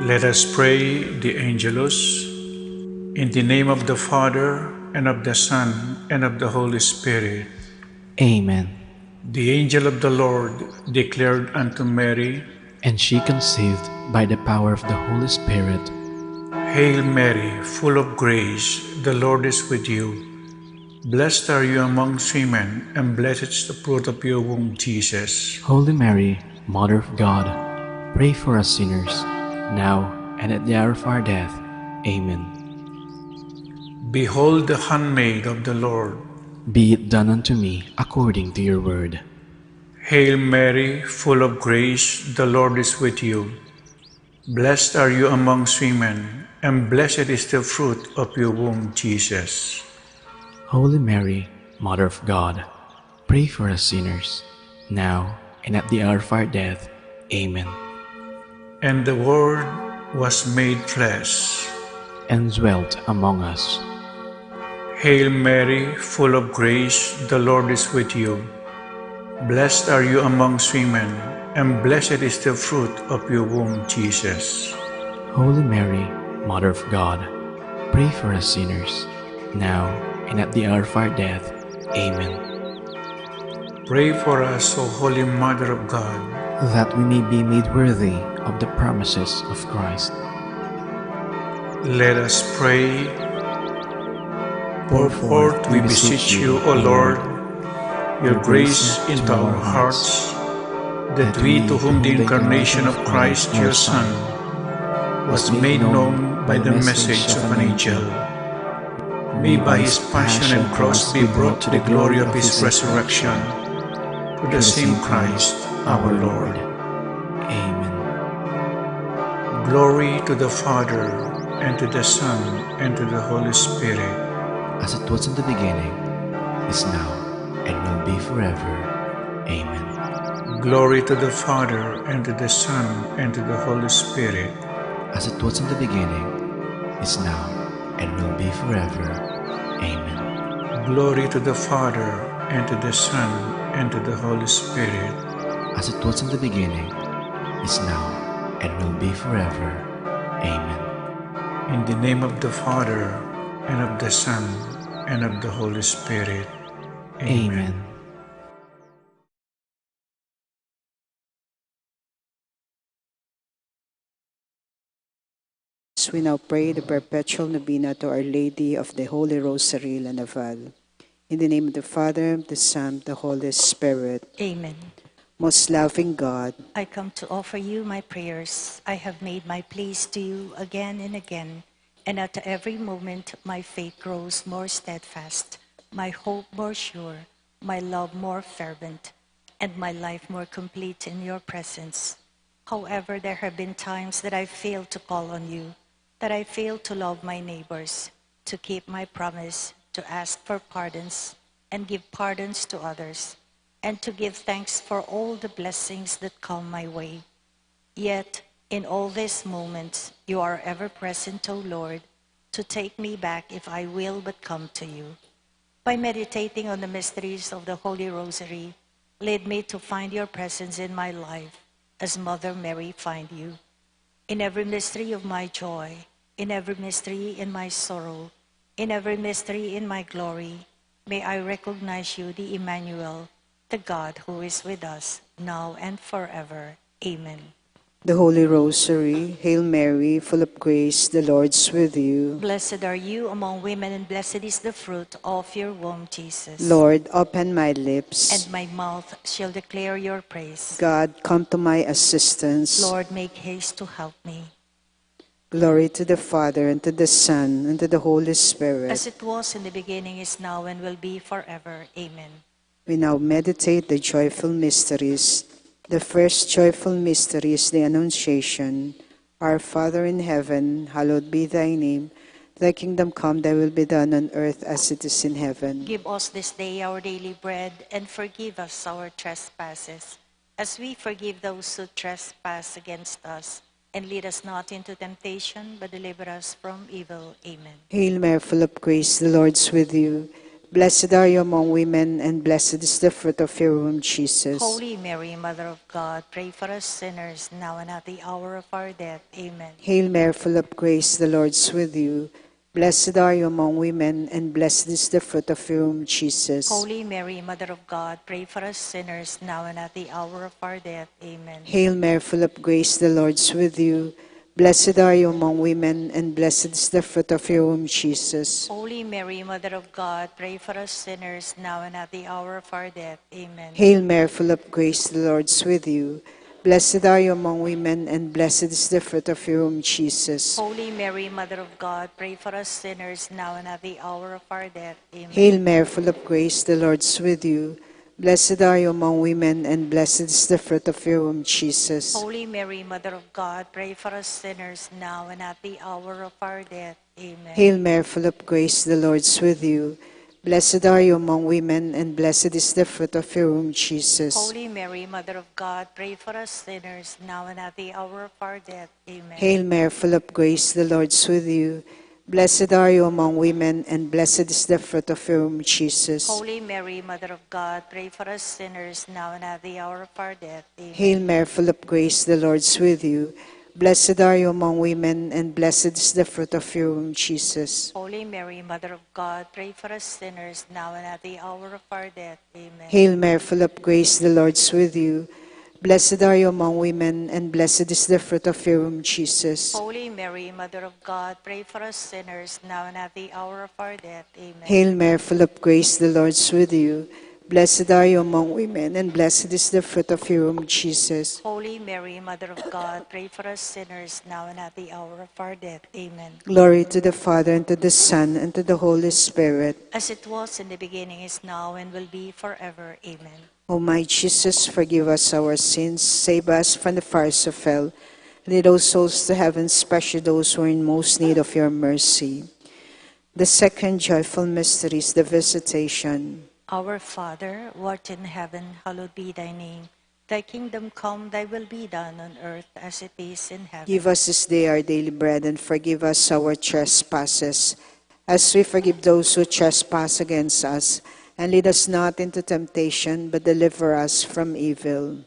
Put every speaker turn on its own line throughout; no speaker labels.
Let us pray the Angelus. In the name of the Father, and of the Son, and of the Holy Spirit.
Amen.
The angel of the Lord declared unto Mary,
And she conceived by the power of the Holy Spirit.
Hail Mary, full of grace, the Lord is with you. Blessed are you amongst women, and blessed is the fruit of your womb, Jesus.
Holy Mary, Mother of God, pray for us sinners, now and at the hour of our death. Amen.
Behold the handmaid of the Lord.
Be it done unto me according to your word.
Hail Mary, full of grace, the Lord is with you. Blessed are you amongst women, and blessed is the fruit of your womb, Jesus.
Holy Mary, Mother of God, pray for us sinners, now and at the hour of our death. Amen.
And the Word was made flesh,
and dwelt among us.
Hail Mary, full of grace, the Lord is with you. Blessed are you amongst women, and blessed is the fruit of your womb, Jesus.
Holy Mary, Mother of God, pray for us sinners, now and at the hour of our death. Amen.
Pray for us, O Holy Mother of God,
that we may be made worthy of the promises of Christ.
Let us pray. Pour forth, we beseech you, O Lord, your grace into our hearts, that we, to whom the incarnation of Christ, your Son, was made known by the message of an angel, may by his passion and cross be brought to the glory of his resurrection, through the same Christ our Lord.
Amen.
Glory to the Father, and to the Son, and to the Holy Spirit,
as it was in the beginning, is now, and will be forever. Amen.
Glory to the Father, and to the Son, and to the Holy Spirit,
as it was in the beginning, is now, and will be forever. Amen.
Glory to the Father, and to the Son, and to the Holy Spirit,
as it was in the beginning, is now, and will be forever. Amen.
In the name of the Father, and of the Son, and of the Holy Spirit. Amen.
We now pray the perpetual novena to Our Lady of the Holy Rosary, La Naval. In the name of the Father, the Son, the Holy Spirit.
Amen.
Most loving God,
I come to offer you my prayers. I have made my pleas to you again and again, and at every moment my faith grows more steadfast, my hope more sure, my love more fervent, and my life more complete in your presence. However, there have been times that I failed to call on you, that I failed to love my neighbors, to keep my promise, to ask for pardons, and give pardons to others, and to give thanks for all the blessings that come my way. Yet, in all these moments, you are ever present, O Lord, to take me back if I will but come to you. By meditating on the mysteries of the Holy Rosary, lead me to find your presence in my life, as Mother Mary find you. In every mystery of my joy, in every mystery in my sorrow, in every mystery in my glory, may I recognize you, the Emmanuel, the God who is with us, now and forever. Amen.
the Holy Rosary, Hail Mary, full of grace, the Lord's with you.
Blessed are you among women, and blessed is the fruit of your womb, Jesus.
Lord, open my lips,
And my mouth shall declare your praise.
God, come to my assistance.
Lord, make haste to help me.
Glory to the Father, and to the Son, and to the Holy Spirit.
As it was in the beginning, is now, and will be forever. Amen.
We now meditate the joyful mysteries. The first joyful mystery is the Annunciation. Our Father in heaven, hallowed be thy name. Thy kingdom come, thy will be done on earth as it is in heaven.
Give us this day our daily bread, and forgive us our trespasses, as we forgive those who trespass against us. And lead us not into temptation, but deliver us from evil. Amen.
Hail Mary, full of grace, the Lord's with you. Blessed are you among women, and blessed is the fruit of your womb, Jesus.
Holy Mary, Mother of God, pray for us sinners, now and at the hour of our death. Amen.
Hail Mary, full of grace, the Lord is with you. Blessed are you among women, and blessed is the fruit of your womb, Jesus.
Holy Mary, Mother of God, pray for us sinners, now and at the hour of our death. Amen.
Hail Mary, full of grace, the Lord is with you. Blessed are you among women, and blessed is the fruit of your womb, Jesus.
Holy Mary, Mother of God, pray for us sinners, now and at the hour of our death. Amen.
Hail Mary, full of grace, the Lord is with you. Blessed are you among women, and blessed is the fruit of your womb, Jesus.
Holy Mary, Mother of God, pray for us sinners, now and at the hour of our death. Amen.
Hail Mary, full of grace, the Lord is with you. Blessed are you among women, and blessed is the fruit of your womb, Jesus.
Holy Mary, Mother of God, pray for us sinners, now and at the hour of our death. Amen.
Hail Mary, full of grace, the Lord is with you. Blessed are you among women, and blessed is the fruit of your womb, Jesus.
Holy Mary, Mother of God, pray for us sinners, now and at the hour of our death. Amen.
Hail Mary, full of grace, the Lord is with you. Blessed are you among women, and blessed is the fruit of your womb, Jesus.
Holy Mary, Mother of God, pray for us sinners, now and at the hour of our death. Amen.
Hail Mary, full of grace, the Lord is with you. Blessed are you among women, and blessed is the fruit of your womb, Jesus.
Holy Mary, Mother of God, pray for us sinners, now and at the hour of our death. Amen.
Hail Mary, full of grace, the Lord is with you. Blessed are you among women, and blessed is the fruit of your womb, Jesus.
Holy Mary, Mother of God, pray for us sinners, now and at the hour of our death. Amen.
Hail Mary, full of grace, the Lord is with you. Blessed are you among women, and blessed is the fruit of your womb, Jesus.
Holy Mary, Mother of God, pray for us sinners, now and at the hour of our death. Amen.
Glory to the Father, and to the Son, and to the Holy Spirit.
As it was in the beginning, is now, and will be forever. Amen.
O my Jesus, forgive us our sins, save us from the fires of hell, lead all souls to heaven, especially those who are in most need of your mercy. The second joyful mystery is the Visitation.
Our Father, who art in heaven, hallowed be thy name. Thy kingdom come, thy will be done on earth as it is in heaven.
Give us this day our daily bread, and forgive us our trespasses, as we forgive those who trespass against us. And lead us not into temptation, but deliver us from evil.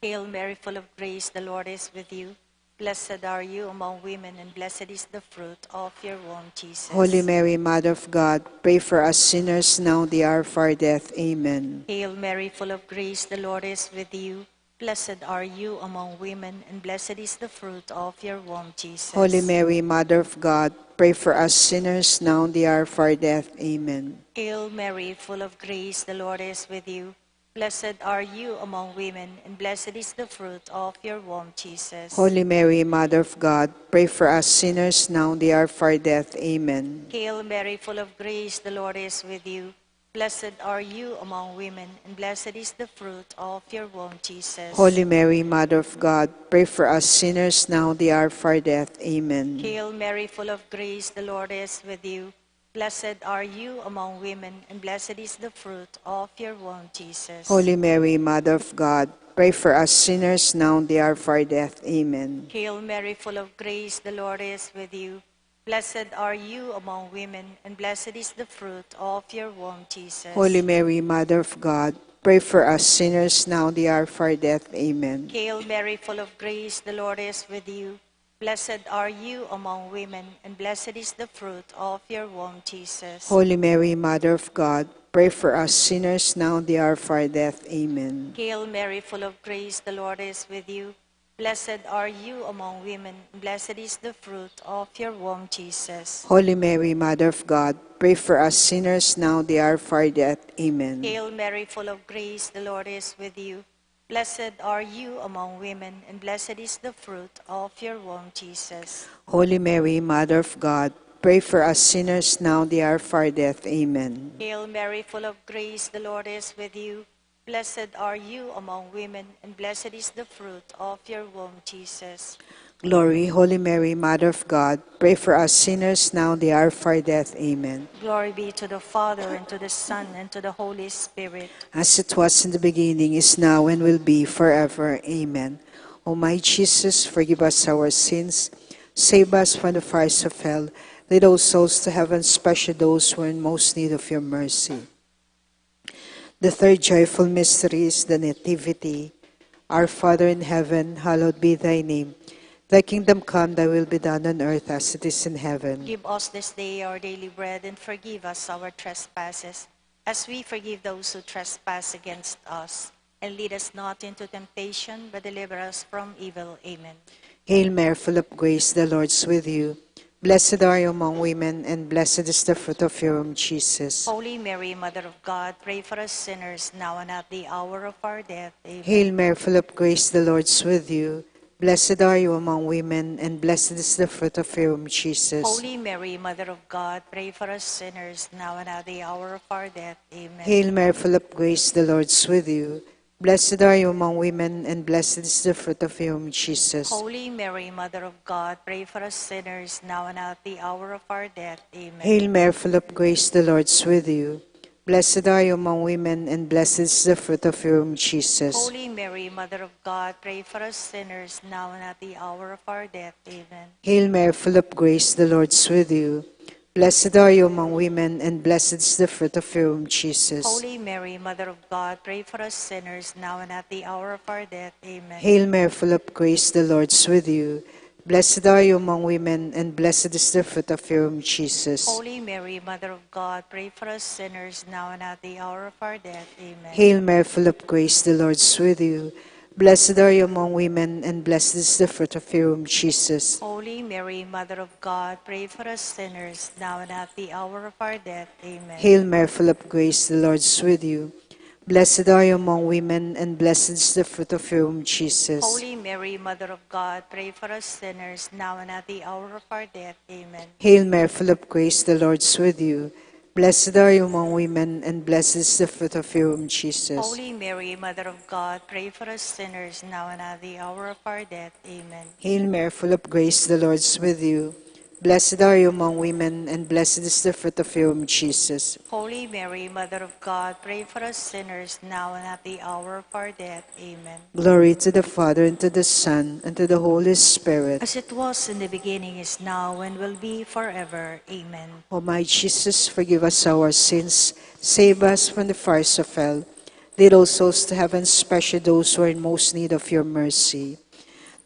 Hail Mary, full of grace, the Lord is with you. Blessed are you among women, and blessed is the fruit of your womb, Jesus.
Holy Mary, Mother of God, pray for us sinners now and the hour of our death. Amen.
Hail Mary, full of grace, the Lord is with you. Blessed are you among women, and blessed is the fruit of your womb, Jesus.
Holy Mary, Mother of God, pray for us sinners now and the hour of our death. Amen.
Hail Mary, full of grace, the Lord is with you. Blessed are you among women, and blessed is the fruit of your womb, Jesus.
Holy Mary, Mother of God, pray for us sinners now and the hour of our death. Amen.
Hail Mary, full of grace, the Lord is with you. Blessed are you among women, and blessed is the fruit of your womb, Jesus.
Holy Mary, Mother of God, pray for us sinners now and the hour of our death. Amen.
Hail Mary, full of grace, the Lord is with you. Blessed are you among women, and blessed is the fruit of your womb, Jesus.
Holy Mary, Mother of God, pray for us sinners now and the hour of our death. Amen.
Hail Mary, full of grace, the Lord is with you. Blessed are you among women, and blessed is the fruit of your womb, Jesus.
Holy Mary, Mother of God, pray for us sinners now and the hour of our death. Amen.
Hail Mary, full of grace, the Lord is with you. Blessed are you among women, and blessed is the fruit of your womb, Jesus.
Holy Mary, Mother of God, pray for us sinners now and the hour of our death. Amen.
Hail Mary, full of grace, the Lord is with you. Blessed are you among women, and blessed is the fruit of your womb, Jesus.
Holy Mary, Mother of God, pray for us sinners now and the hour of our death. Amen.
Hail Mary, full of grace, the Lord is with you. Blessed are you among women, and blessed is the fruit of your womb, Jesus.
Holy Mary, Mother of God, pray for us sinners now and the hour of our death. Amen.
Hail Mary, full of grace, the Lord is with you. Blessed are you among women, and blessed is the fruit of your womb, Jesus.
Glory, Holy Mary, Mother of God, pray for us sinners now and the hour of our death. Amen.
Glory be to the Father, and to the Son, and to the Holy Spirit.
As it was in the beginning, is now, and will be forever. Amen. O my Jesus, forgive us our sins, save us from the fires of hell, Lead all souls to heaven, especially those who are in most need of your mercy. The third joyful mystery is the Nativity. Our Father in heaven, hallowed be thy name. Thy kingdom come, thy will be done on earth as it is in heaven.
Give us this day our daily bread, and forgive us our trespasses, as we forgive those who trespass against us. And lead us not into temptation, but deliver us from evil. Amen.
Hail Mary, full of grace, the Lord is with you. Blessed are you among women, and blessed is the fruit of your womb, Jesus.
Holy Mary, Mother of God, pray for us sinners, now and at the hour of our death. Amen.
Hail Mary, full of grace, the Lord is with you. Blessed are you among women, and blessed is the fruit of your womb, Jesus.
Holy Mary, Mother of God, pray for us sinners, now and at the hour of our death. Amen.
Hail Mary, full of grace, the Lord is with you. Blessed are you among women, and blessed is the fruit of your womb, Jesus.
Holy Mary, Mother of God, pray for us sinners, now and at the hour of our death. Amen.
Hail Mary, full of grace, the Lord is with you. Blessed are you among women, and blessed is the fruit of your womb, Jesus.
Holy Mary, Mother of God, pray for us sinners, now and at the hour of our death. Amen.
Hail Mary, full of grace, the Lord is with you. Blessed are you among women, and blessed is the fruit of your womb, Jesus.
Holy Mary, Mother of God, pray for us sinners, now and at the hour of our death. Amen.
Hail Mary, full of grace, the Lord is with you. Blessed are you among women, and blessed is the fruit of your womb, Jesus.
Holy Mary, Mother of God, pray for us sinners, now and at the hour of our death. Amen.
Hail Mary, full of grace, the Lord is with you. Blessed are you among women, and blessed is the fruit of your womb, Jesus.
Holy Mary, Mother of God, pray for us sinners, now and at the hour of our death. Amen.
Hail Mary, full of grace, the Lord is with you. Blessed are you among women, and blessed is the fruit of your womb, Jesus.
Holy Mary, Mother of God, pray for us sinners, now and at the hour of our death. Amen.
Hail Mary, full of grace, the Lord is with you. Blessed are you among women, and blessed is the fruit of your womb, Jesus.
Holy Mary, Mother of God, pray for us sinners, now and at the hour of our death. Amen.
Hail Mary, full of grace, the Lord is with you. Blessed are you among women, and blessed is the fruit of your womb, Jesus.
Holy Mary, Mother of God, pray for us sinners, now and at the hour of our death. Amen.
Glory to the Father, and to the Son, and to the Holy Spirit.
As it was in the beginning, is now, and will be forever. Amen.
O my Jesus, forgive us our sins, save us from the fires of hell. Lead all souls to heaven, especially those who are in most need of your mercy.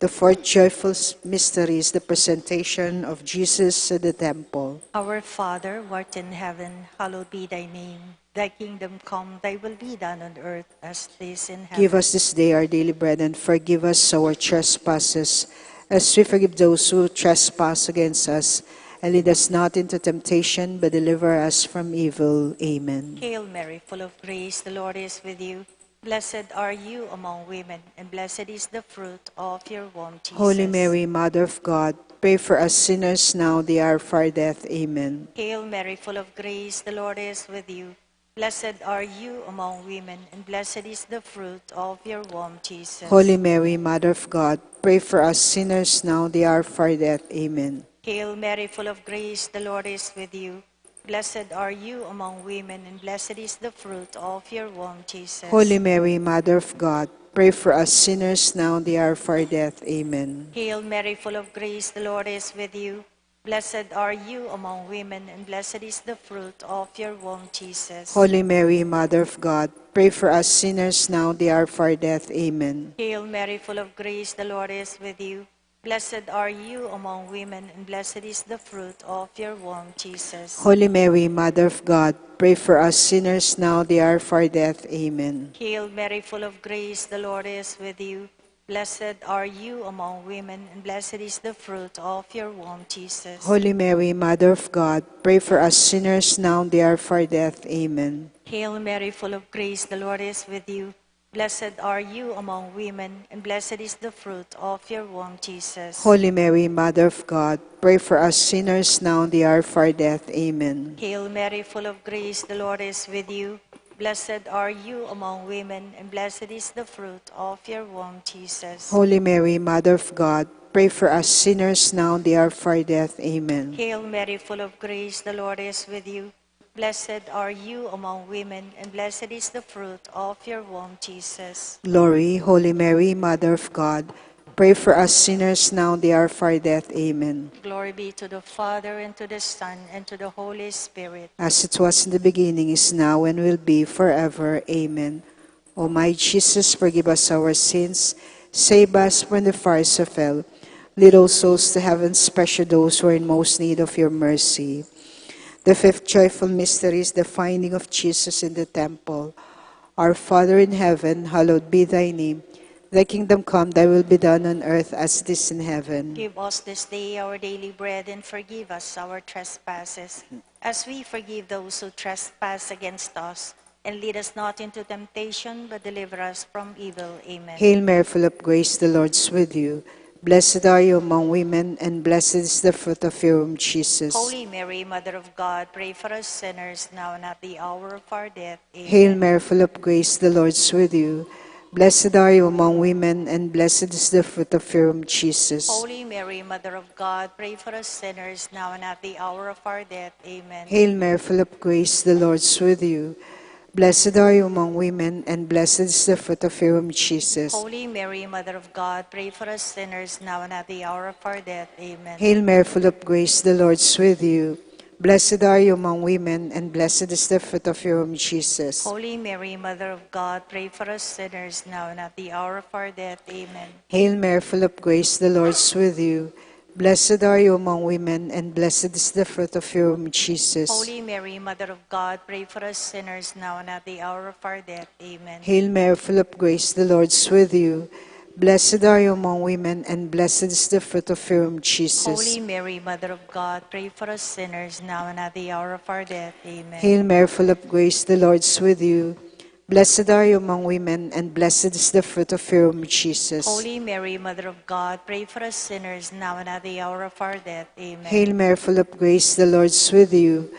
The fourth joyful mystery is the presentation of Jesus at the temple.
Our Father, who art in heaven, hallowed be thy name. Thy kingdom come, thy will be done on earth as it is in heaven.
Give us this day our daily bread, and forgive us our trespasses, as we forgive those who trespass against us. And lead us not into temptation, but deliver us from evil. Amen.
Hail Mary, full of grace, the Lord is with you. Blessed are you among women, and blessed is the fruit of your womb, Jesus.
Holy Mary, Mother of God, pray for us sinners now, at the hour of our death. Amen.
Hail Mary, full of grace, the Lord is with you. Blessed are you among women, and blessed is the fruit of your womb, Jesus.
Holy Mary, Mother of God, pray for us sinners now, at the hour of our death. Amen.
Hail Mary, full of grace, the Lord is with you. Blessed are you among women, and blessed is the fruit of your womb, Jesus.
Holy Mary, Mother of God, pray for us sinners now, at the hour of our death. Amen.
Hail Mary, full of grace, the Lord is with you. Blessed are you among women, and blessed is the fruit of your womb, Jesus.
Holy Mary, Mother of God, pray for us sinners now, at the hour of our death. Amen.
Hail Mary, full of grace, the Lord is with you. Blessed are you among women, and blessed is the fruit of your womb, Jesus.
Holy Mary, Mother of God, pray for us sinners now, at the hour of our death. Amen.
Hail Mary, full of grace, the Lord is with you. Blessed are you among women, and blessed is the fruit of your womb, Jesus.
Holy Mary, Mother of God, pray for us sinners now, at the hour of our death. Amen.
Hail Mary, full of grace, the Lord is with you. Blessed are you among women, and blessed is the fruit of your womb, Jesus.
Holy Mary, Mother of God, pray for us sinners now, at the hour of our death. Amen.
Hail Mary, full of grace, the Lord is with you. Blessed are you among women, and blessed is the fruit of your womb, Jesus.
Holy Mary, Mother of God, pray for us sinners now, at the hour of our death. Amen.
Hail Mary, full of grace, the Lord is with you. Blessed are you among women, and blessed is the fruit of your womb, Jesus.
Glory, Holy Mary, Mother of God, pray for us sinners now and the hour of our death. Amen.
Glory be to the Father, and to the Son, and to the Holy Spirit.
As it was in the beginning, is now, and will be forever. Amen. O my Jesus, forgive us our sins, save us from the fires of hell. Lead all souls to heaven, especially those who are in most need of your mercy. The fifth joyful mystery is the finding of Jesus in the temple. Our Father in heaven, hallowed be thy name. Thy kingdom come, thy will be done on earth as it is in heaven.
Give us this day our daily bread, and forgive us our trespasses, as we forgive those who trespass against us. And lead us not into temptation, but deliver us from evil. Amen.
Hail Mary, full of grace, the Lord is with you. Blessed are you among women, and blessed is the fruit of your womb, Jesus.
Holy Mary, Mother of God, pray for us sinners, now and at the hour of our death. Amen.
Hail Mary, full of grace, the Lord is with you. Blessed are you among women, and blessed is the fruit of your womb, Jesus.
Holy Mary, Mother of God, pray for us sinners, now and at the hour of our death. Amen.
Hail Mary, full of grace, the Lord is with you. Blessed are you among women, and blessed is the fruit of your womb, Jesus.
Holy Mary, Mother of God, pray for us sinners, now and at the hour of our death. Amen.
Hail Mary, full of grace, the Lord is with you. Blessed are you among women, and blessed is the fruit of your womb, Jesus.
Holy Mary, Mother of God, pray for us sinners, now and at the hour of our death. Amen.
Hail Mary, full of grace, the Lord is with you. Blessed are you among women, and blessed is the fruit of your womb, Jesus.
Holy Mary, Mother of God, pray for us sinners, now and at the hour of our death. Amen.
Hail Mary, full of grace, the Lord is with you. Blessed are you among women, and blessed is the fruit of your womb, Jesus.
Holy Mary, Mother of God, pray for us sinners, now and at the hour of our death. Amen.
Hail Mary, full of grace, the Lord is with you. Blessed are you among women, and blessed is the fruit of your womb, Jesus.
Holy Mary, Mother of God, pray for us sinners, now and at the hour of our death. Amen.
Hail Mary, full of grace, the Lord is with you.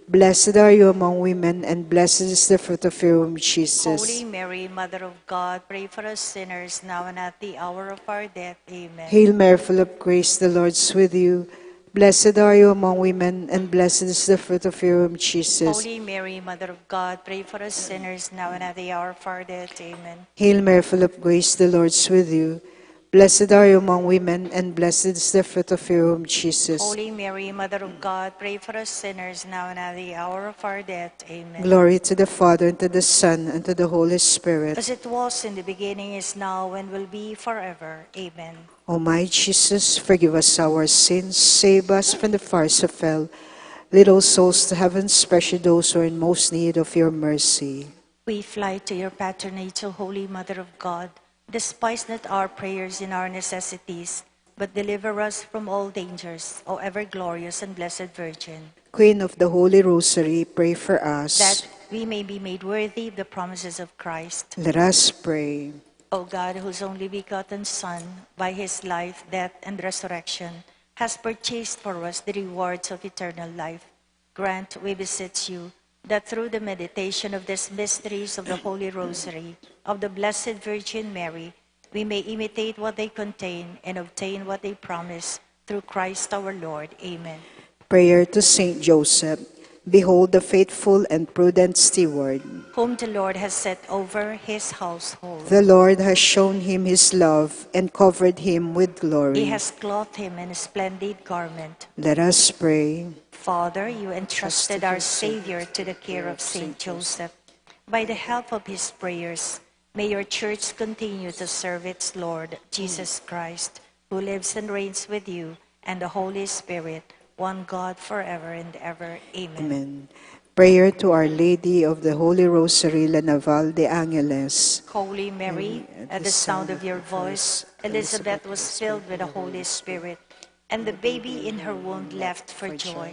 Blessed are you among women, and blessed is the fruit of your womb, Jesus.
Holy Mary, Mother of God, pray for us sinners, now and at the hour of our death. Amen.
Hail Mary, full of grace, the Lord is with you. Blessed are you among women, and blessed is the fruit of your womb, Jesus.
Holy Mary, Mother of God, pray for us sinners, now and at the hour of our death. Amen.
Hail Mary, full of grace, the Lord is with you. Blessed are you among women, and blessed is the fruit of your womb, Jesus.
Holy Mary, Mother of God, pray for us sinners, now and at the hour of our death. Amen.
Glory to the Father, and to the Son, and to the Holy Spirit.
As it was in the beginning, is now, and will be forever. Amen.
O my Jesus, forgive us our sins, save us from the fires of hell. Lead all souls to heaven, especially those who are in most need of your mercy.
We fly to your patronage, O Holy Mother of God. Despise not our prayers in our necessities, but deliver us from all dangers, O ever-glorious and blessed Virgin.
Queen of the Holy Rosary, pray for us.
That we may be made worthy of the promises of Christ.
Let us pray.
O God, whose only begotten Son, by his life, death, and resurrection, has purchased for us the rewards of eternal life, grant, we beseech you, that through the meditation of these mysteries of the Holy Rosary of the Blessed Virgin Mary, we may imitate what they contain and obtain what they promise, through Christ our Lord. Amen.
Prayer to Saint Joseph. Behold the faithful and prudent steward.
Whom the Lord has set over his household.
The Lord has shown him his love and covered him with glory.
He has clothed him in a splendid garment.
Let us pray.
Father, you entrusted our Savior to the care of Saint Joseph. By the help of his prayers, may your church continue to serve its Lord, Jesus Christ, who lives and reigns with you and the Holy Spirit, one God, forever and ever. Amen.
Amen. Prayer to Our Lady of the Holy Rosary, La Naval de Angeles.
Holy Mary, at the sound of your voice, Elizabeth was filled with the Holy Spirit, and the baby in her womb leapt for joy.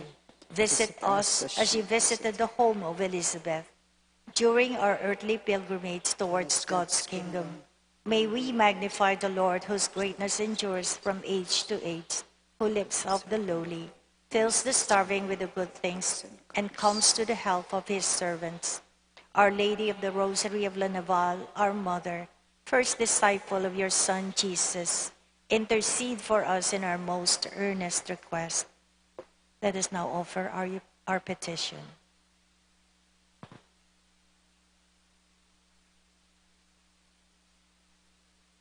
Visit us as you visited the home of Elizabeth. During our earthly pilgrimage towards God's kingdom, may we magnify the Lord, whose greatness endures from age to age, who lifts up the lowly, fills the starving with the good things, and comes to the help of his servants. Our Lady of the Rosary of La Naval, our Mother, first disciple of your Son Jesus, intercede for us in our most earnest request. Let us now offer our petition.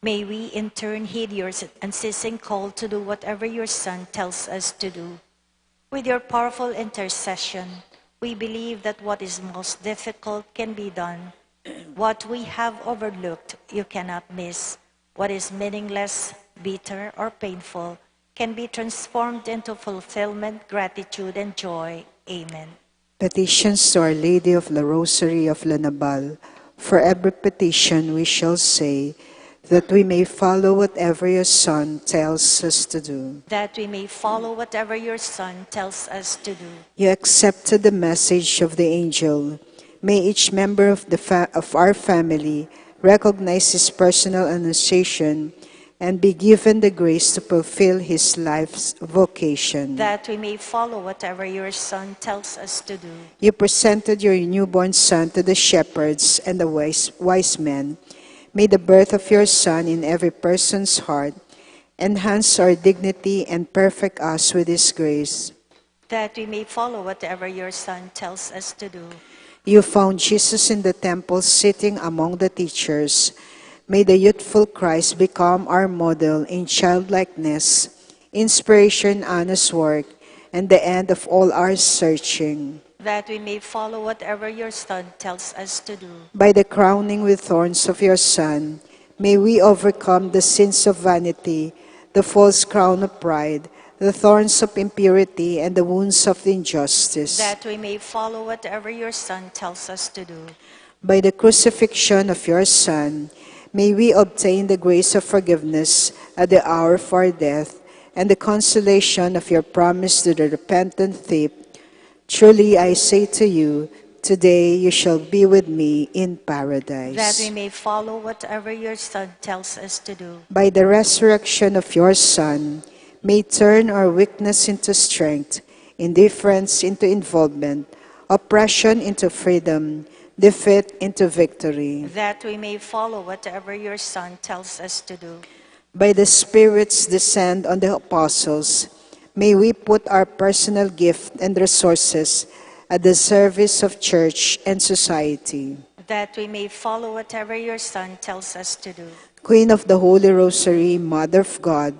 May we in turn heed your unceasing call to do whatever your Son tells us to do. With your powerful intercession, we believe that what is most difficult can be done. What we have overlooked, you cannot miss. What is meaningless, bitter, or painful can be transformed into fulfillment, gratitude, and joy. Amen.
Petitions to Our Lady of the Rosary of Lanabal. For every petition we shall say, that we may follow whatever your Son tells us to do.
That we may follow whatever your Son tells us to do.
You accepted the message of the angel. May each member of our family recognize his personal annunciation and be given the grace to fulfill his life's vocation.
That we may follow whatever your Son tells us to do.
You presented your newborn Son to the shepherds and the wise men. May the birth of your Son in every person's heart enhance our dignity and perfect us with his grace.
That we may follow whatever your Son tells us to do.
You found Jesus in the temple sitting among the teachers. May the youthful Christ become our model in childlikeness, inspiration, honest work, and the end of all our searching.
That we may follow whatever your Son tells us to do.
By the crowning with thorns of your Son, may we overcome the sins of vanity, the false crown of pride, the thorns of impurity, and the wounds of injustice.
That we may follow whatever your Son tells us to do.
By the crucifixion of your Son, may we obtain the grace of forgiveness at the hour of our death, and the consolation of your promise to the repentant thief. Truly I say to you, today you shall be with me in paradise.
That we may follow whatever your Son tells us to do.
By the resurrection of your Son, may turn our weakness into strength, indifference into involvement, oppression into freedom, defeat into victory.
That we may follow whatever your Son tells us to do.
By the Spirit's descent on the apostles, may we put our personal gift and resources at the service of church and society.
That we may follow whatever your Son tells us to do.
Queen of the Holy Rosary, Mother of God,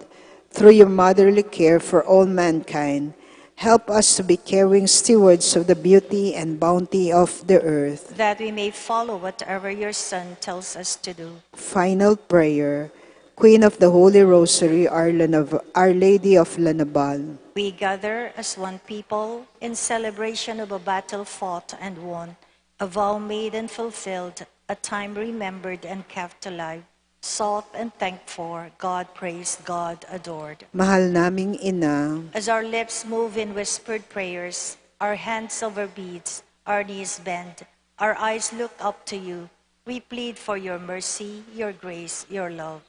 through your motherly care for all mankind, help us to be caring stewards of the beauty and bounty of the earth.
That we may follow whatever your Son tells us to do.
Final prayer. Queen of the Holy Rosary, Our Lady of Lanabal.
We gather as one people in celebration of a battle fought and won, a vow made and fulfilled, a time remembered and kept alive, sought and thanked for, God praised, God adored.
Mahal naming Ina,
As our lips move in whispered prayers, our hands over beads, our knees bend, our eyes look up to you, we plead for your mercy, your grace, your love.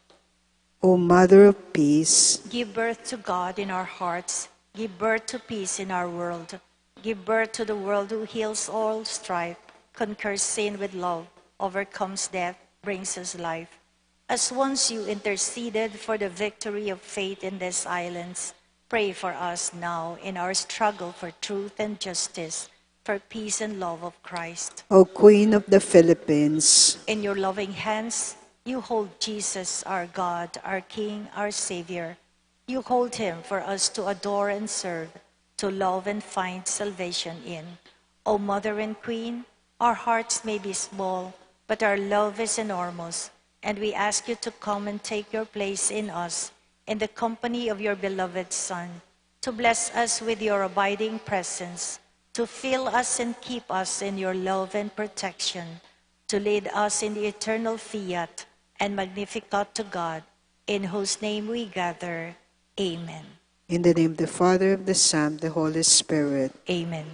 O Mother of Peace,
Give birth to God in our hearts. Give birth to peace in our world. Give birth to the world who heals all strife, conquers sin with love, overcomes death, brings us life. As once you interceded for the victory of faith in these islands, pray for us now in our struggle for truth and justice, for peace and love of Christ.
O Queen of the Philippines,
In your loving hands, you hold Jesus, our God, our King, our Savior. You hold him for us to adore and serve, to love and find salvation in. O Mother and Queen, our hearts may be small, but our love is enormous, and we ask you to come and take your place in us, in the company of your beloved Son, to bless us with your abiding presence, to fill us and keep us in your love and protection, to lead us in the eternal fiat and Magnificat to God, in whose name we gather. Amen.
in the name of the Father, of the Son, the Holy Spirit.
Amen.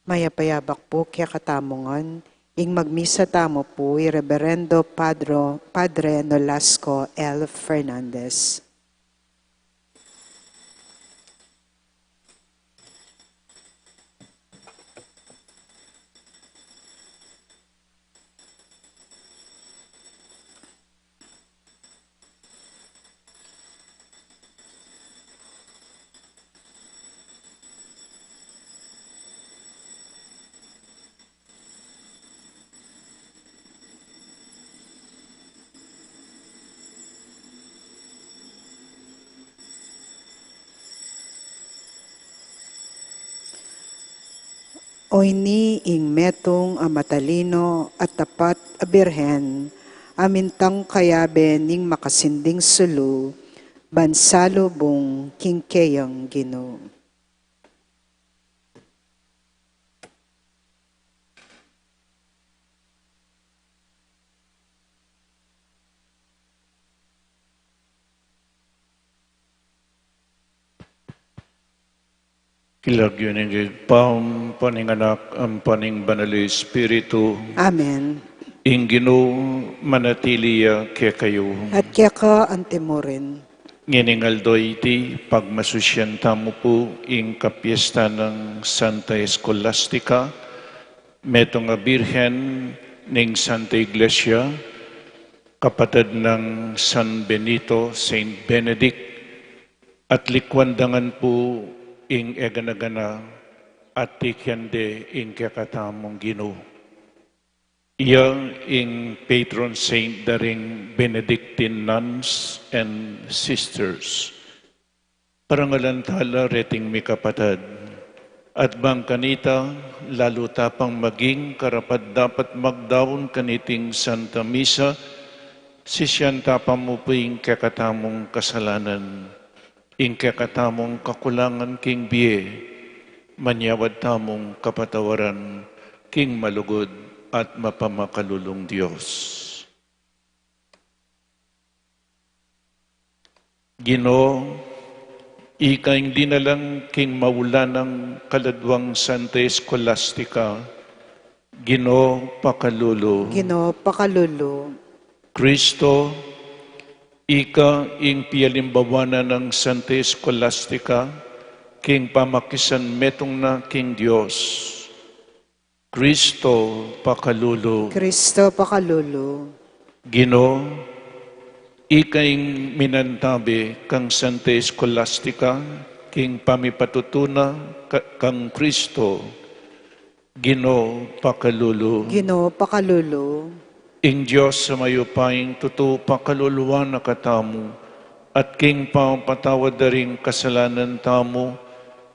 Mayapayabak po kaya katamongan, ing magmisa tamo po, Reberendo Padre Nolasco L. Fernandez. Oy ni ing metong a matalino at tapat a Birhen, amintang kayabe ning makasinding sulu, bansalubong kingkeyang Ginoo.
Kilagyo ng igpam, paninganak ang paning Banal Espiritu,
Amen.
ing Ginoo manatiliya kaya kayo.
At kaya ka antemorin.
Nginingaldo iti pagmasusyan tamo po ing kapiesta ng Santa Escolastica, metong a Birhen ning Santa Iglesia, kapatid ng San Benito, Saint Benedict, at likwandangan po ing eganagana at tikyande ing kakatamong Ginoo. Iya ing patron saint daring Benedictine nuns and sisters. Parangalantala reting mi kapatid. At bang kanita, lalo tapang maging karapat dapat magdaon kaniting Santa Misa, sisyan tapang mo po ing kakatamong kasalanan, ing kakatamong kakulangan king biye, manyawad tamong kapatawaran, king malugod at mapamakalulong Diyos. Ginoo, ikaing dinalang king maulan ng kaladwang Santa Escolastica, Ginoo pakalulo.
Ginoo pakalulo.
Kristo, ika ing pialimbawana ng Santa Escolastica, king pamakisan metong na king Diyos. Kristo pakalulo.
Kristo pakalulo.
Ginoo, ikaing minantabi kang Santa Escolastica, king pamipatutuna kang Kristo. Ginoo pakalulo.
Ginoo pakalulo.
Ing Diyos sa mayupaying tuto pakaluluwa na katamu, at king pampatawad daring kasalanan tamu,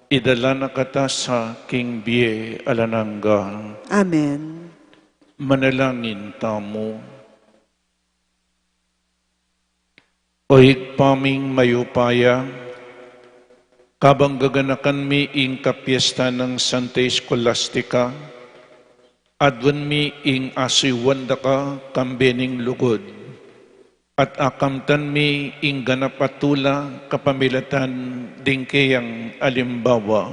idala na kata sa king biye alanangga.
Amen.
Manalangin tamu. Oig paming mayupaya, kabanggaganakan mi ing kapiesta ng Santa Escolastica, adwan mi ing asiwanda ka kambening lugod, at akamtan mi ing ganapatula kapamilatan dingkeyang alimbawa.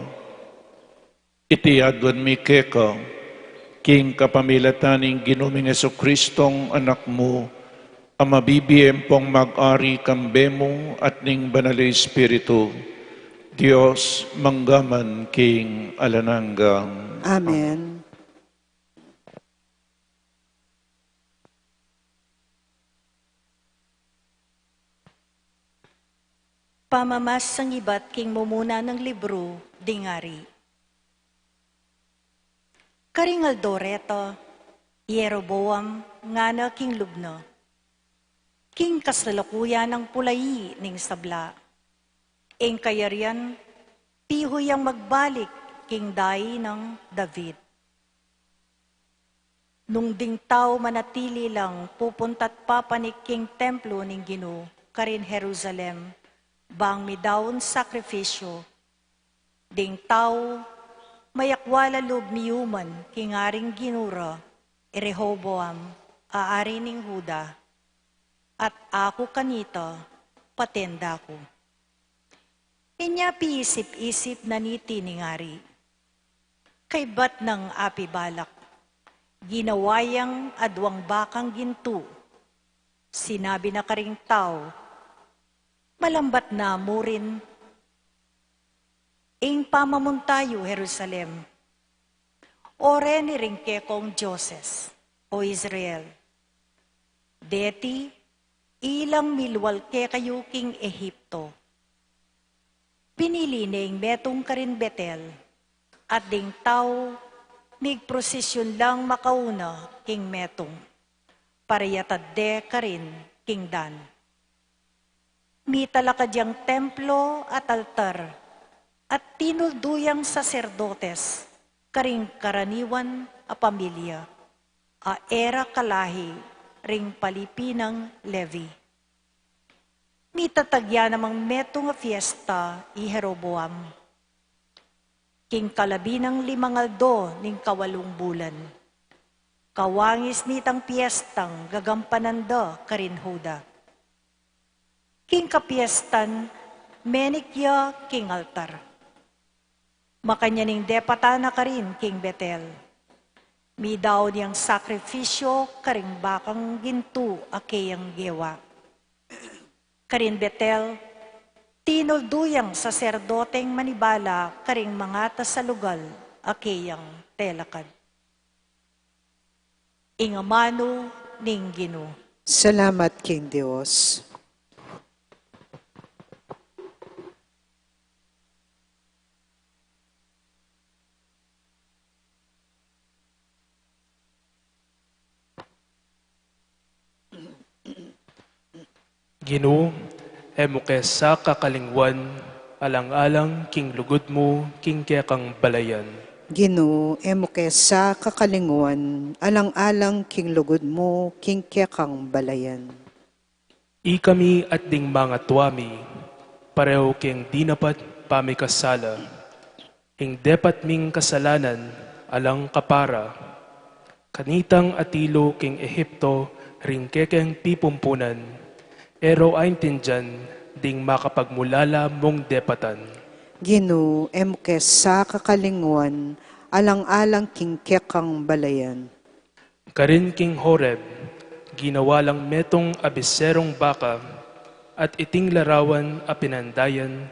Iti adwan mi keka, king kapamilatan ing Ginoong Jesucristong anak mo, ang mabibiyem pong mag-ari kambemo at ning Banal Espiritu, Diyos manggaman king alananggang.
Amen.
Pamamas sang iba't king mumuna ng libro, dingari. Karingal Doreto, Yeroboam, nga na king lubno. King kasalukuyan ng pulayi ning sabla. Ing kayarian, pihoy ang magbalik king dayi ng David. Nung ding tao manatili lang pupunta't papanik king templo ning Ginoo, karin Jerusalem, bang midaon sakripisyo. Ding tao, mayakwala loob miyuman king aring ginura, Rehoboam, aari ning Huda. At ako kanita, patenda ko. Inya piisip-isip na niti ning ari. Kay bat ng api balak, ginawayang adwang bakang ginto, sinabi na karing tao, malambat na murin, ing pamamuntayo Jerusalem, ore ni ringke kong Diyoses, o Israel, deti ilang milwal ke kayo king Ehipto, pinili ning metong karin Betel, at ding tao, migprosesyon lang makauna king metong, pariyatad de karin king Dan. Mitalakadyang templo at altar, at tinulduyang saserdotes, karing karaniwan a pamilya, a era kalahi, ring palipinang Levi. Mitatagya namang metong a fiesta i Jeroboam, king kalabinang 5 ning 8 bulan. Kawangis nitang piyestang gagampananda karin Huda. King kapiestan, menikya king altar. Makanyaning depatana karin king Betel. Midaw niyang sakrifisyo karing bakang gintu akeyang gewa. Karin Betel, tinulduyang saserdoteng manibala karing mga tasalugal akeyang telakad. Ingamano ning Ginoo.
Salamat, King Dios.
Ginoo, emuke sa kakalingwan, alang-alang king lugod mo, king kekang balayan.
Ginoo, emo sa kakalinguan, alang-alang king lugod mo, king kekang balayan.
Ikami at ding mga tuwami, pareho king dinapat pamikasala. Ing depat ming kasalanan, alang kapara. Kanitang atilo king Ehipto, ring kekeng pipumpunan. Ero ayn tindyan, ding makapagmulala mong depatan.
Ginoo, emo sa kakalinguan, alang-alang king kekang balayan.
Karin king Horeb, ginawa lang metong abiserong baka, at iting larawan a pinandayan,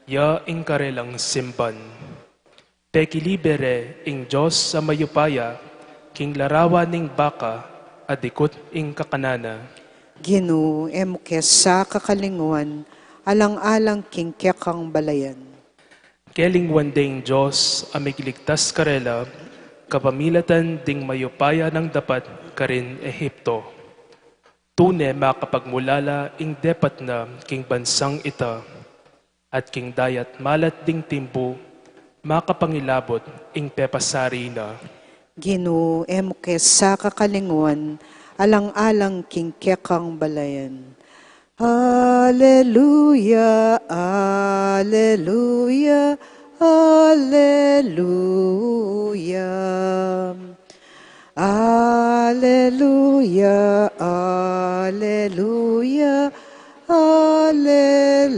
ya ing karelang simban. Pekilibere ing Diyos sa mayupaya, king larawan ning baka, adikot ing kakanana.
Ginoo, emo sa kakalinguan, alang-alang king kekang balayan.
Keling wandeng Diyos, amigligtas karela, kapamilatan ding mayupaya ng dapat karin Ehipto. Tune makapagmulala ing depat na king bansang ita, at king dayat malat ding timbo, makapangilabot ing pepasari na.
Ginoo, emo sa kakalinguan, alang-alang king kekang balayan. Alleluia, alleluia, alleluia. Alleluia, alleluia, alleluia.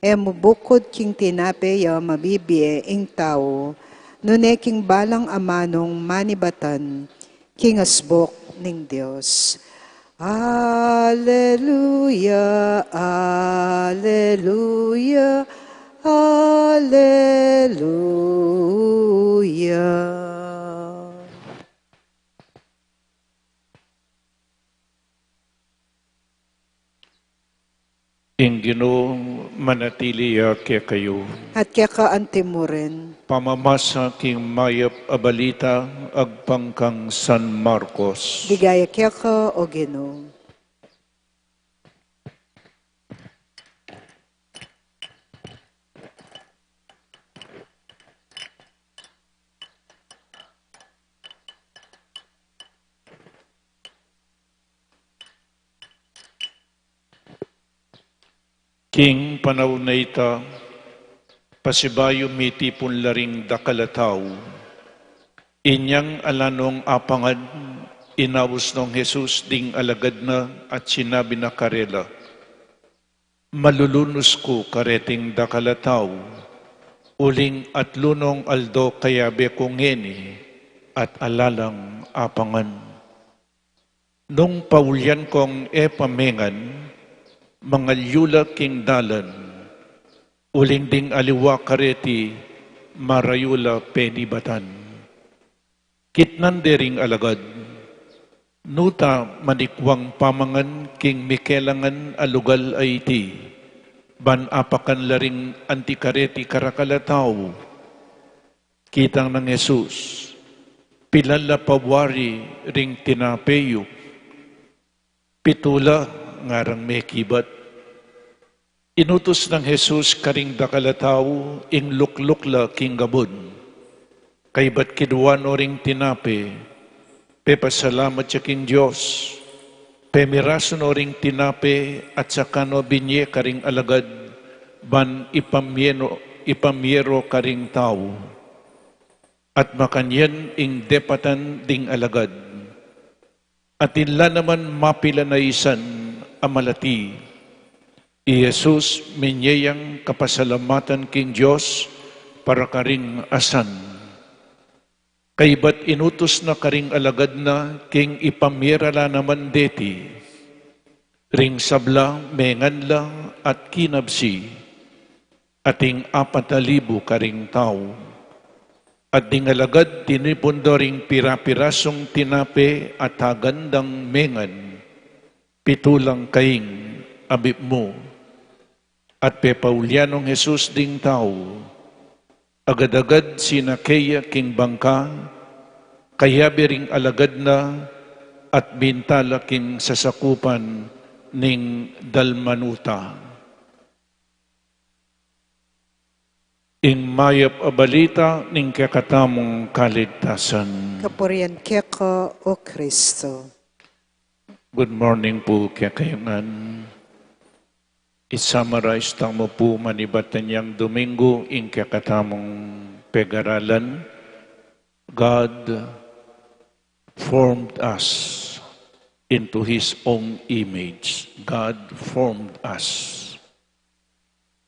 Emo bukod king tinape ya mabibie ing tao, nune king balang amanong manibatan, king asbok ning Dios. Alleluia, alleluia, alleluia.
Ing Ginoong manatili kaya kayo.
At kaya kaante mo rin.
Pamamasa king mayap abalita agpangkang San Marcos.
Digaya kaya ka o Ginoo.
King panaw na ita, pasibayo mitipon laring dakalataw, inyang alanong apangad, inawos nung Jesus ding alagad na at sinabi na karela, malulunos ko kareting dakalataw, uling at lunong aldo kayabe kungeni at alalang apangan. Nung paulyan kong pamengan, mga yula king dalan, uling ding aliwa kareti, marayula penibatan. Kitnan dering alagad, nuta manikwang pamangan king mikelangan alugal ay iti, ban apakan laring antikareti karakalataw, kitang ng Jesus, pilala pawari ring tinapeyo, pitula ngarang may kibat. Inutos ng Jesus karing dakalataw, ing luklukla king gabon, kay ba't kiduan o ring tinape, pepasalamat siya king Diyos, pemirason o ring tinape, at saka no binye karing alagad, ban ipamyero karing tao, at makanyan ing depatan ding alagad, at inla naman mapila na isan amalati, Jesus minyayang kapasalamatan king Diyos, para karing asan, kay ba't inutos na karing alagad na king ipamirala naman deti, ring sabla, menganla at kinabsi, ating 4,000 karing tao. At ding alagad tinipundo ring pirapirasong tinape at hagandang mengan, pitulang kaing abip mo. At pepaulyanong Jesus ding tao, agad-agad sinakeya king bangka, kaya bering alagad na at bintala king sasakupan ning dalmanuta. Ing mayap abalita ning kakatamong kaligtasan.
Kapurian keko o Kristo.
Good morning po kakayangan. I-summarize tamo po manibatan niyang Domingo ing kakatamong pag-aralan. God formed us into His own image. God formed us.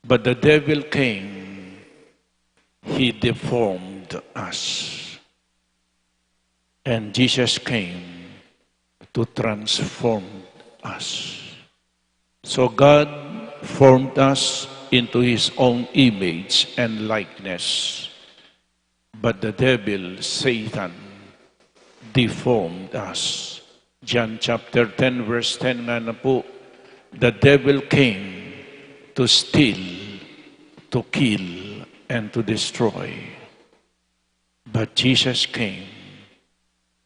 But the devil came, he deformed us. And Jesus came to transform us. So God formed us into His own image and likeness. But the devil, Satan, deformed us. John chapter 10 verse 10 nga na po, the devil came to steal, to kill, and to destroy. But Jesus came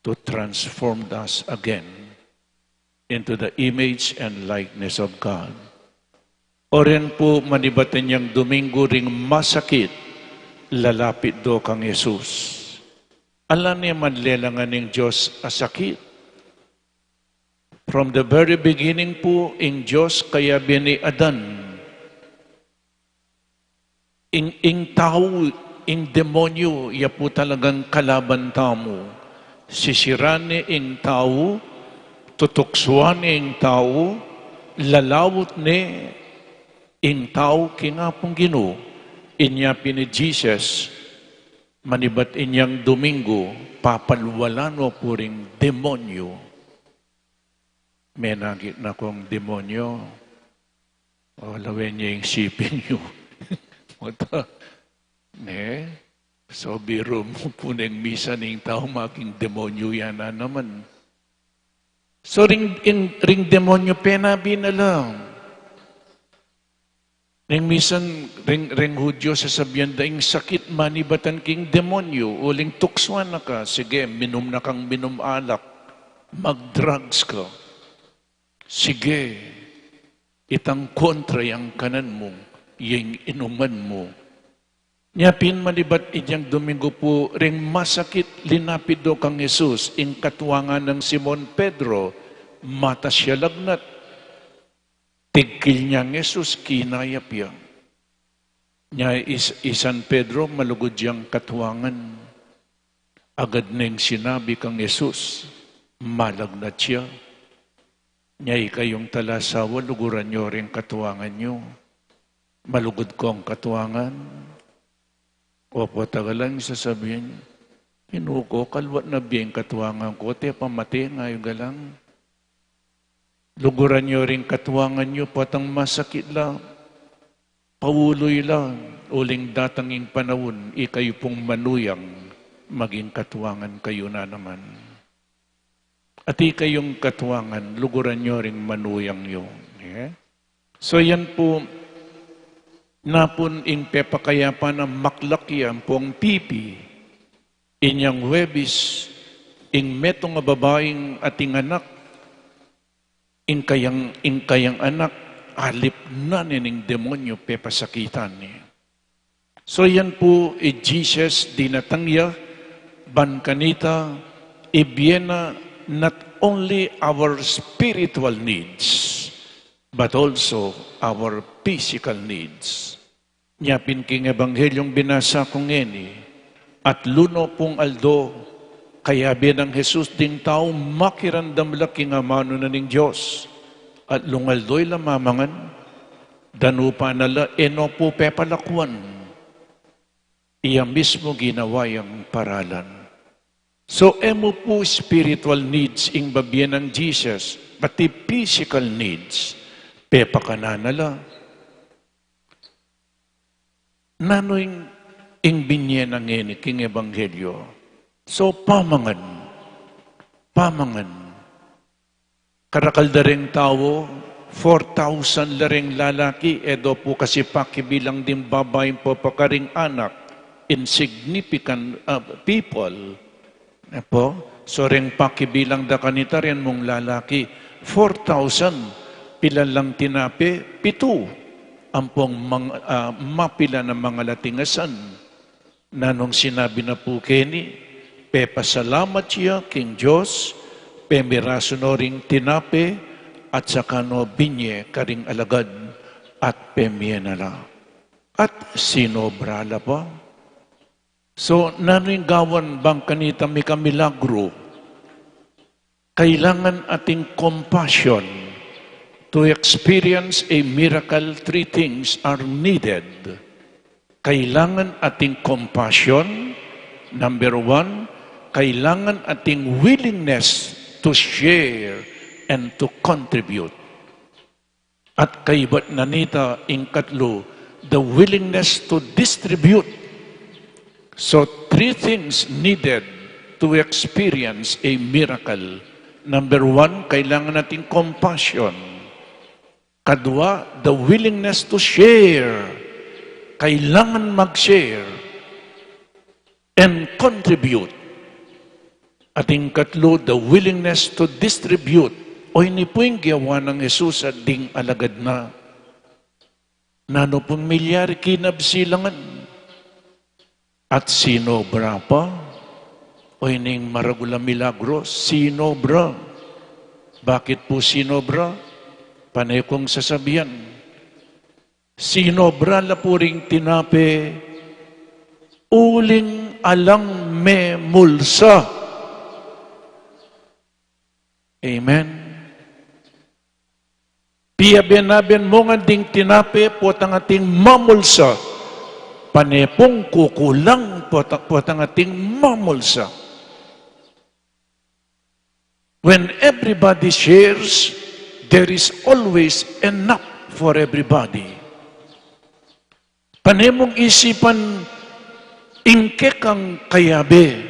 to transform us again into the image and likeness of God. Oren po manibatan niyang Domingo ring masakit, lalapit do kang Jesus. Alam niya manlelangan ng Diyos asakit. From the very beginning po, ing Diyos kaya bini Adan. Ing tao, ing demonyo, ya po talagang kalaban tamo. Sisirani ing tao, tutuksuan ing tao, lalawot ni ing tao kingapong Ginoo. Inya ni Jesus, manibat inyang Domingo, papalwalan o puring demonyo. May nagit na kong demonyo. O lawin niya yung sipin nyo. Mata, ne? So biro mo po ng misa ng tao, making demonyo yan na naman. So ring demonyo, penabi na lang. Ring misan, ring Hudyo sasabihan daing sakit manibatan king demonyo, uling tuksuan na ka, sige, minom na kang minom alak, mag-drugs ka. Sige, itang kontra yung kanan mo, yung inuman mo. Nyapin manibat idyang Domingo po, ring masakit linapid do kang Jesus, ing katuwangan ng Simon Pedro, mata siya lagnat. Tigkil niya ng Jesus, kinayap yan. Nya isan Pedro, malugod yang katuwangan. Agad nang sinabi kang Jesus, malagnat siya. Nya ikayong talasawa, luguran nyo rin katuwangan nyo. Malugod ko ang katuwangan. Opo, tagalan sasabihin, inuko, kalwat na biyeng katuwangan ko, te pamati ngayon galang. Luguran nyo rin katuwangan nyo, patang masakit lang, pauloy lang, uling datanging panahon, ikayo pong manuyang, maging katuwangan kayo na naman. At ikayong katuwangan, luguran nyo rin manuyang yun. Yeah? So yan po, napun ing pepakayapan ng maklakyan pong pipi, inyang Huwebis, ing metong babaeng ating anak, ing kayang anak, alip na nining demonyo pepasakitan niya. So yan po, Jesus dinatangya, ban kanita, ibiena not only our spiritual needs, but also our physical needs. Nyapin king ebanghelyong binasa kong ngeni, at luno pong aldo, kaya binang Jesus ding tao makirandam laking amano na ning Diyos. At lungaldoy lamamangan, danupa nala eno po pepalakwan. Iya mismo ginawayang paralan. So emo po spiritual needs ing babyan ng Jesus, pati physical needs, pepakananala. Nanoing ing binyen ng ngeni king ebanghelyo. So pamangan. Karakaldaring tao, 4,000 laring lalaki, edo po kasi pakibilang din babaeng po pakaring anak, insignificant people. Po, so ring pakibilang da kanita rin mong lalaki, 4,000, pilan lang tinapi, 7. Ampong mapila ng mga latingasan. Nanong sinabi na po keni, pepasalamat siya king Diyos, pemiraso no ring tinape, at saka no binye karing alagad, at pemienala. At sinobrala pa. So, nano'y gawan bang kanita may kamilagro, kailangan ating compassion. To experience a miracle, 3 things are needed. Kailangan ating compassion. Number 1, kailangan ating willingness to share and to contribute. At kaibat na nita ing katlo, the willingness to distribute. So 3 things needed to experience a miracle. Number 1, kailangan nating compassion. Kadua, the willingness to share. Kailangan mag-share and contribute. Ating katlo, the willingness to distribute. O ini po yung gawa ng Jesus at ding alagad na. Nano pong milyari kinabsilangan. At sinobra pa. O ining Maragul milagro, sinobra. Bakit po sinobra? Panay kong sasabihan, sinobra la po ring tinape, uling alang me mulsa. Amen. Piyaben-aben mo nga ding tinape, potang ating mamulsa. Panepong kukulang, potang ating mamulsa. When everybody shares, there is always enough for everybody. Panemong isipan, ingke kang kayabe,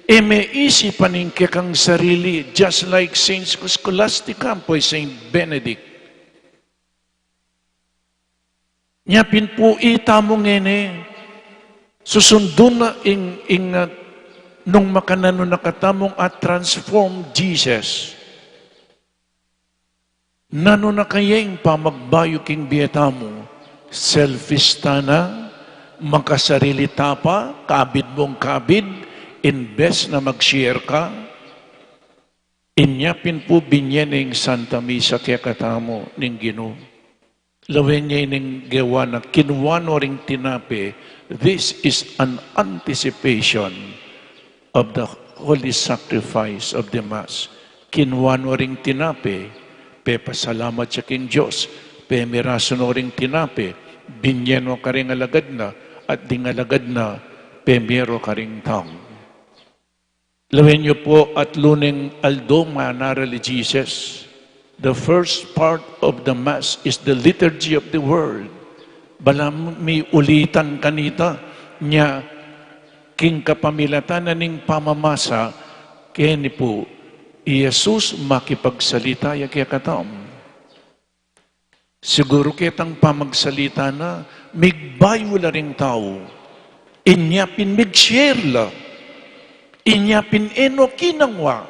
may isipan ingke kang sarili, just like Saint Escolastica po, Saint Benedict. Nyapin po itamo ngene, susundun na nung makanano nakatamong at transform Jesus. Nano na kayeng pamagbayo king biyeta mo, selfish na, makasarili pa, kabid mong kabid, invest na mag-share ka, inyapin po binyening Santa Misa kaya katamo ning Ginoo. Lawin niya ning gawa na kinuwano ring tinape, this is an anticipation of the holy sacrifice of the Mass. Kinuwano ring tinape, pepasalamat siya king Diyos, pemiraso no ring tinape, binyeno ka ring alagad na, at dingalagad na Pebreru karing taong. Lawin niyo po at luning aldoma na religious. The first part of the Mass is the liturgy of the Word. Balam may ulitan kanita niya king kapamilatan na ning pamamasa kaya ni po Jesus makipagsalita ya kaya katam. Siguro kitang pamagsalita na migbayo la ring tao. Inyapin mig-share la. Inyapin eno kinangwa.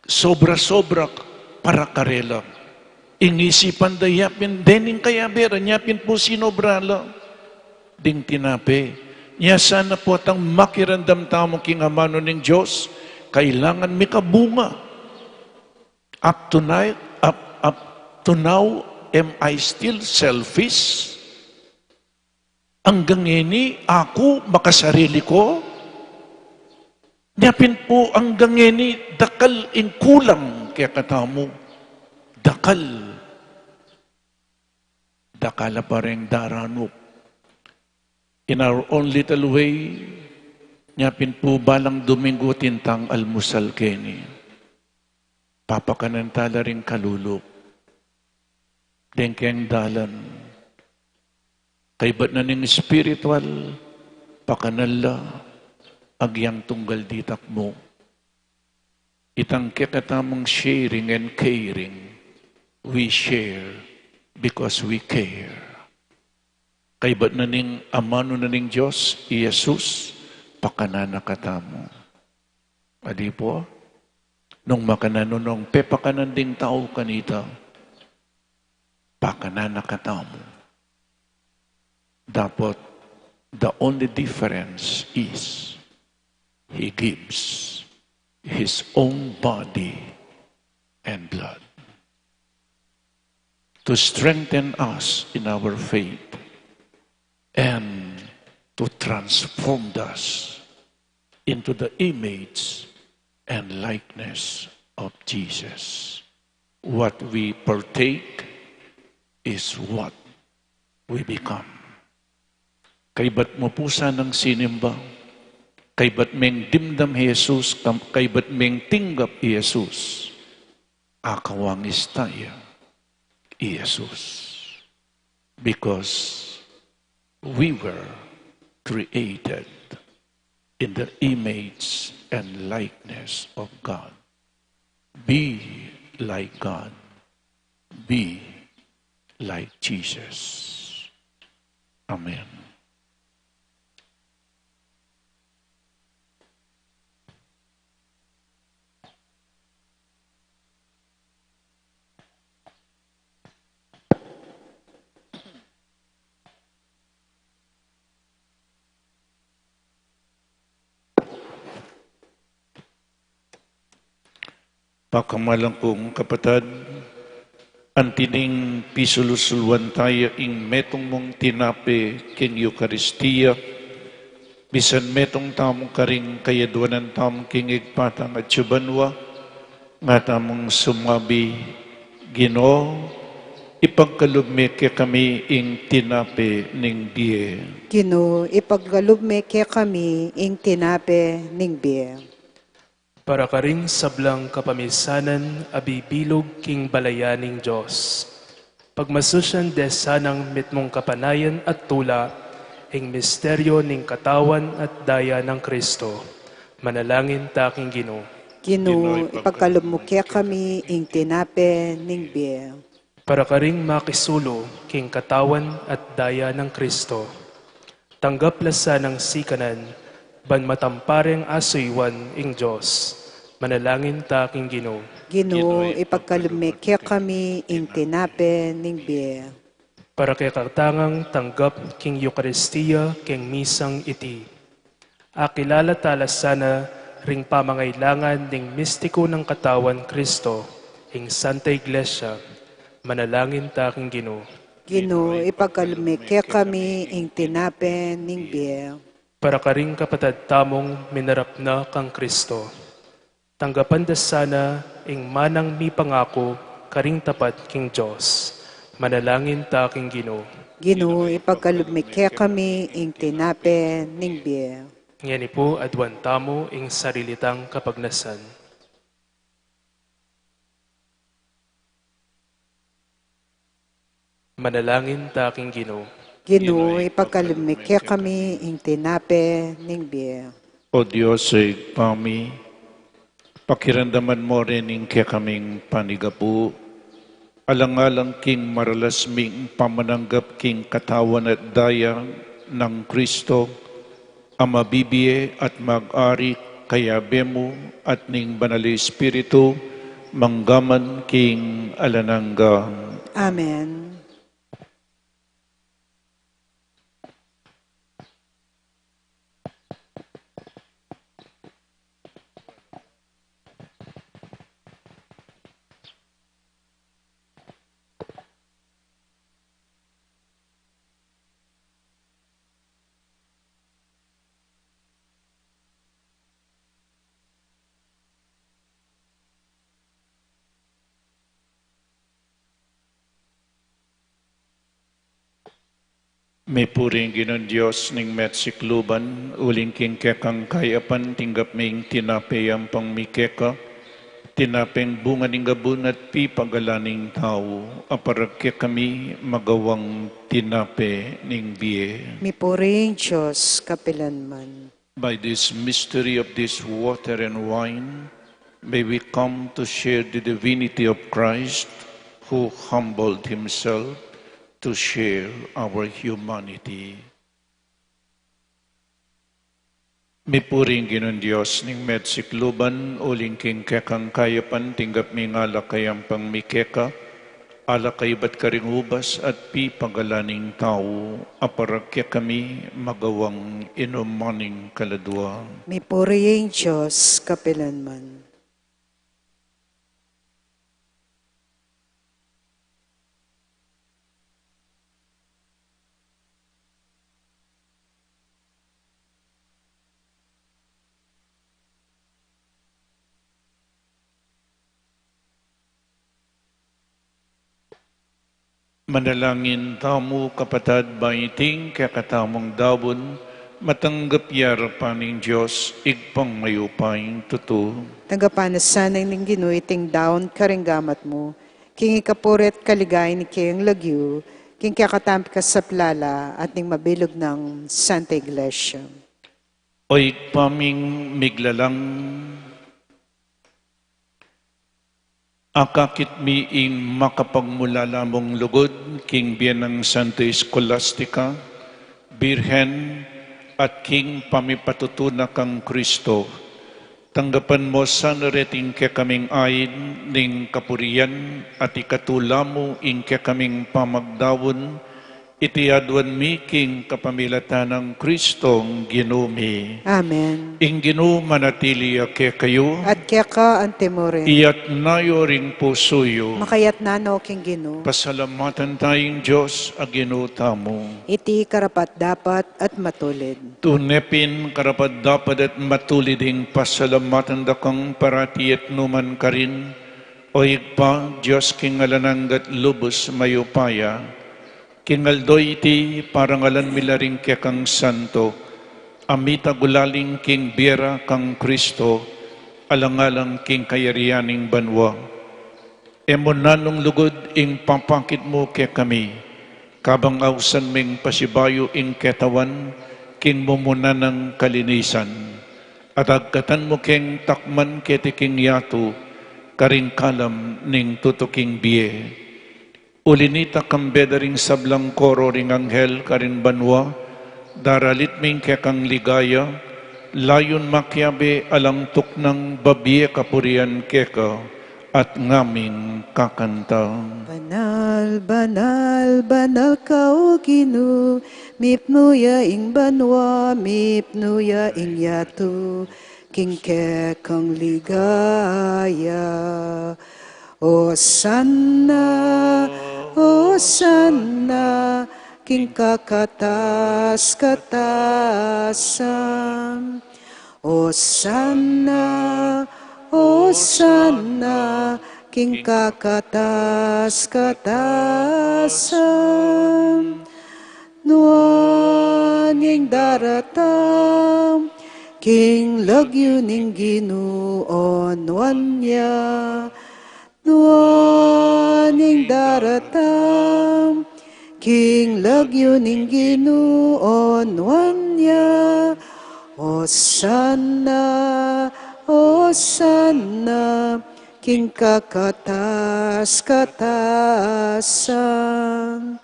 Sobra-sobra para karela. Ingisipan dayapin dening kaya bera. Nyapin po sinobra la. Ding tinape. Nya sana po atang makirandam tamo king amano ng Diyos. Kailangan may kabunga. Up to now, am I still selfish? Hanggang ini, ako, makasarili ko? Nyapin po, hanggang ini, dakal in kulang, kaya katamo, dakal. Dakala pa rin daranok. In our own little way, nyapin po, balang Domingo tintang almusal keni. Papakanantala rin kalulok. Dengkeng dalan. Kaibat na ning spiritual, pakanala, agyang tunggal ditak mo. Itang kikatamang sharing and caring, we share because we care. Kaibat na ning amano na ning Diyos, Jesus, pakanana katamo. Adi po, nung makananunong pepakanan ding tao kanita, pakanana katamo. Dapat, the only difference is He gives His own body and blood to strengthen us in our faith and to transform us into the image and likeness of Jesus. What we partake is what we become. Kaibat mo po sanang sinimba, kaibat meng dimdam Jesus, kaibat meng tinggap Jesus, akawangis tayo, Jesus. Because we were created in the image and likeness of God. Be like God. Be like Jesus. Amen. Pakamalang kong kapatid, antining pisulusulwan tayo ing metong mong tinape king Eucharistia, bisan metong tamong karing kayadwanan tamong king igpatang at subanwa, nga tamong sumabi, Ginoo, ipagkalubme kaya kami ing tinape ning biye.
Ginoo, ipagkalubme kaya kami ing tinape ning biye.
Para karing sablang kapamisanan, abibilog king balayaning Diyos. Pagmasusyan desanang mitmong kapanayan at tula, ing misteryo ning katawan at daya ng Kristo. Manalangin taking Ginoo.
Ginoo, ipagkalubme kami ing tinape ning biye.
Para karing makisulo, king katawan at daya ng Kristo. Tanggap lasa ng sikanan, ban matampareng asuywan ing Diyos. Manalangin taking Ginoo.
Ginoo, ipagkalubme kami ing tinape ning biye.
Para kay katangang tanggap king Eucharistia king misang iti. Akilala talas sana ring pamangailangan ning mistiko ng katawan Kristo ing Santa Iglesia. Manalangin taking Ginoo.
Ginoo, ipagkalubme kami ing tinape ning biye.
Para karing kapatid tamong minarap na kang Kristo. Tanggapan das sana ing manang mi pangako karing tapat king Diyos. Manalangin ta aking Ginoo.
Ginoo, ipagkalumikya kami, ing tinape, ning biye.
Ngani po adwan tamo ing sarilitang kapagnasan. Manalangin ta aking Ginoo.
Ginoo, ipagkalumikya kami, ing tinape, ning biye.
O Diyos, sa igpami, pakiramdaman mo rin ing kaya kaming panigapu, alang-alang king maralasming pamananggap king katawan at daya ng Kristo, ang mabibiye at mag-ari kaya bemo at ning Banal Espiritu, manggaman king alanangga.
Amen.
May puring Ginoong Diyos ning metsikluban, uling king kekang kayapan, tinggap ming tinapayang pangmikeka, tinapeng bunga ning gabun at pipagalaning tao, aparagke kami magawang tinape ning biye.
Mipuring Diyos, kapilanman.
By this mystery of this water and wine, may we come to share the divinity of Christ, who humbled himself to share our humanity. Mipuring Ginoong Diyos ning metsikluban, uling king kekang kayapan, tinggap mi nga lakayang pangmikeka, alakay ba't karing ubas at pipagalaning tao, aparagke kami magawang inumaning kaladwa.
Mipuring Diyos, kapilanman.
Manalangin tamo kapatad baiting kakatamong dawon, matanggap yarapaning Diyos, igpang mayupaing tuto.
Tagapanasanay ning Ginoo iting daon karinggamat mo, king ikapuret kaligay ni king lagyu, king kakatampi ka sa plala at ning mabilog ng Santa Iglesia.
O igpaming miglalang, akakit miing makapagmulala mong lugod, king biyanang Santa Escolastica, Birhen, at king pamipatutuna kang Kristo, tanggapan mo sana reting kaya kaming ayin ning kapurian at ikatula mo ing kaya kaming pamagdawon, itiadwan mi king kapamilatan ng Kristong Ginumi.
Amen.
Ing Ginoo manatili ake kayo,
At kaya ka ang timurin,
iyat nayo ring pusoyo,
makayat nano king Ginoo,
pasalamatan tayong Diyos a Ginoo tamo.
iti karapat dapat at matulid.
Tunepin karapat dapat at matuliding pasalamatan dakang parati at numan karin, o igpa Diyos king alananggat lubos mayupaya, kingaldoy iti parangalan milaring kaya kang santo, amita gulaling king biera kang Kristo, alangalang king kayarianing banwa. Emon nanong lugod ing papakit mo kaya kami, kabang ausan ming pasibayo ing ketawan, king mumuna ng kalinisan. At agkatan mo king takman keti king yato, karing kalam ning tutuking biye. Ulinita kambeda ring sablang koro ring anghel karin banwa, daralit ming kekang ligaya, layon makyabe alang tuknang babiye kapurian keka, at ngaming kakanta.
Banal, banal, banal ka o Ginoo, mipnuya ing banwa, mipnuya ing yato, king kekang ligaya. O sana, king kakatas-katasan. O sana, king kakatas-katasan, nuaning daratam, king lagyo ning Ginuon wanya, nuaning daratam, king lagyo ning Ginuon wanya, Hosanna, Hosanna, king kakatas-katasan.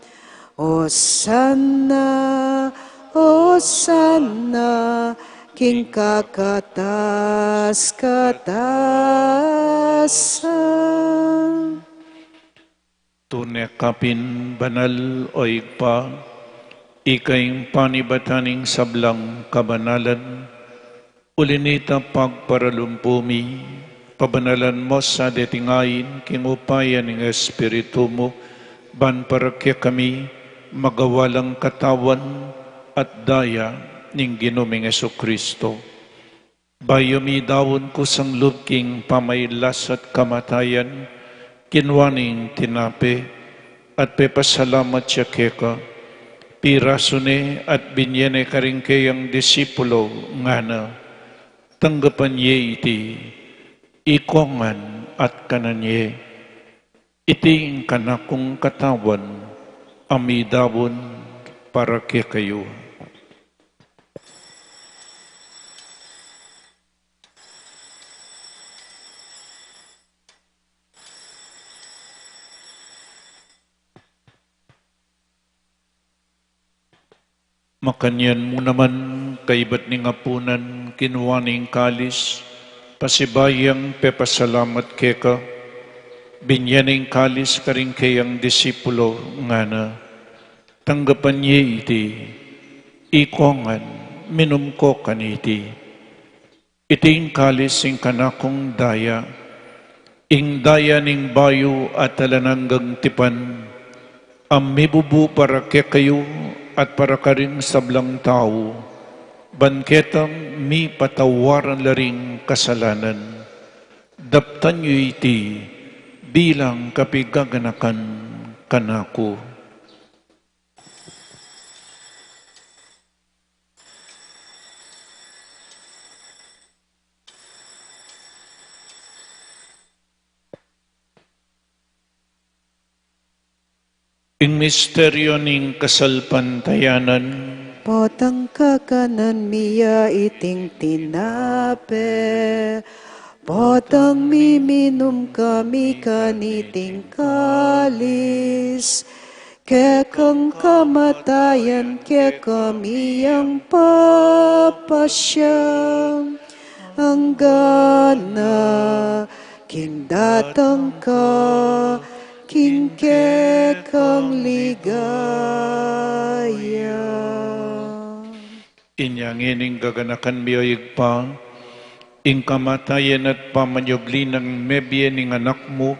Hosanna, Hosanna, king kakatas-katasan.
Tunay kapin banal o igpa, ikayong panibataning sablang kabanalan, ulinita pagparalumpumi, pabanalan mo sa detingayin, kingupayan ng Espiritu mo, ban parakya kami, magawalang katawan at daya ng Ginoming Jesucristo. Bayami dawon ko sang lubking pamaylas at kamatayan, kinwaning tinape, at pepasalamat siya keka, pirasune at binyene karingkayang disipulo nga na, tanggapan ye iti, ikongan at kananye, iti kanakong katawan, amidawon para kayo. Makanyan mo naman kaibat ni ngapunan kinuwaning kalis, pasibayang pepasalamat keka, binyaning kalis karing kayang disipulo nga na, tanggapan niya iti, ikongan, minum ko kaniti, iting kalis ing kanakong daya, ing daya ning bayo at talananggang tipan, ang mibubu para kayo, at para karing sablang tao, banketang mi patawaran laring kasalanan. Daptan yu iti bilang kapigaganakan kanako. Ing misteryo ning kasalpantayanan,
Potang kakanan miya iting tinape, potang miminum kami kaniting kalis, kekang kamatayan ke kami ang papasyam, ang gana, king datang ka, king kekang ligaya.
inyang ining gaganakan miyoyig pa, ing kamatayan at pamanyogli ng mebye ning anak mo,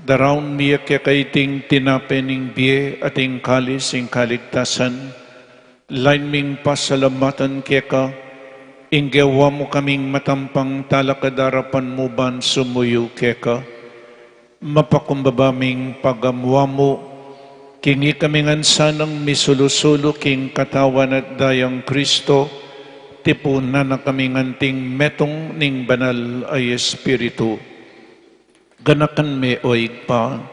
daraon miya kaiting tinape ning biye at ing kalis ing kaligtasan, lain ming pasalamatan keka, ing gawa mo kaming matampang talakadarapan mo ban sumuyo keka, mapakumbabaming pagamwa mo, kingi kaming sanang misulusulo king katawan at dayang Kristo, tipunan na kaming anting metong ning banal ay Espiritu. Ganakan me oig pa,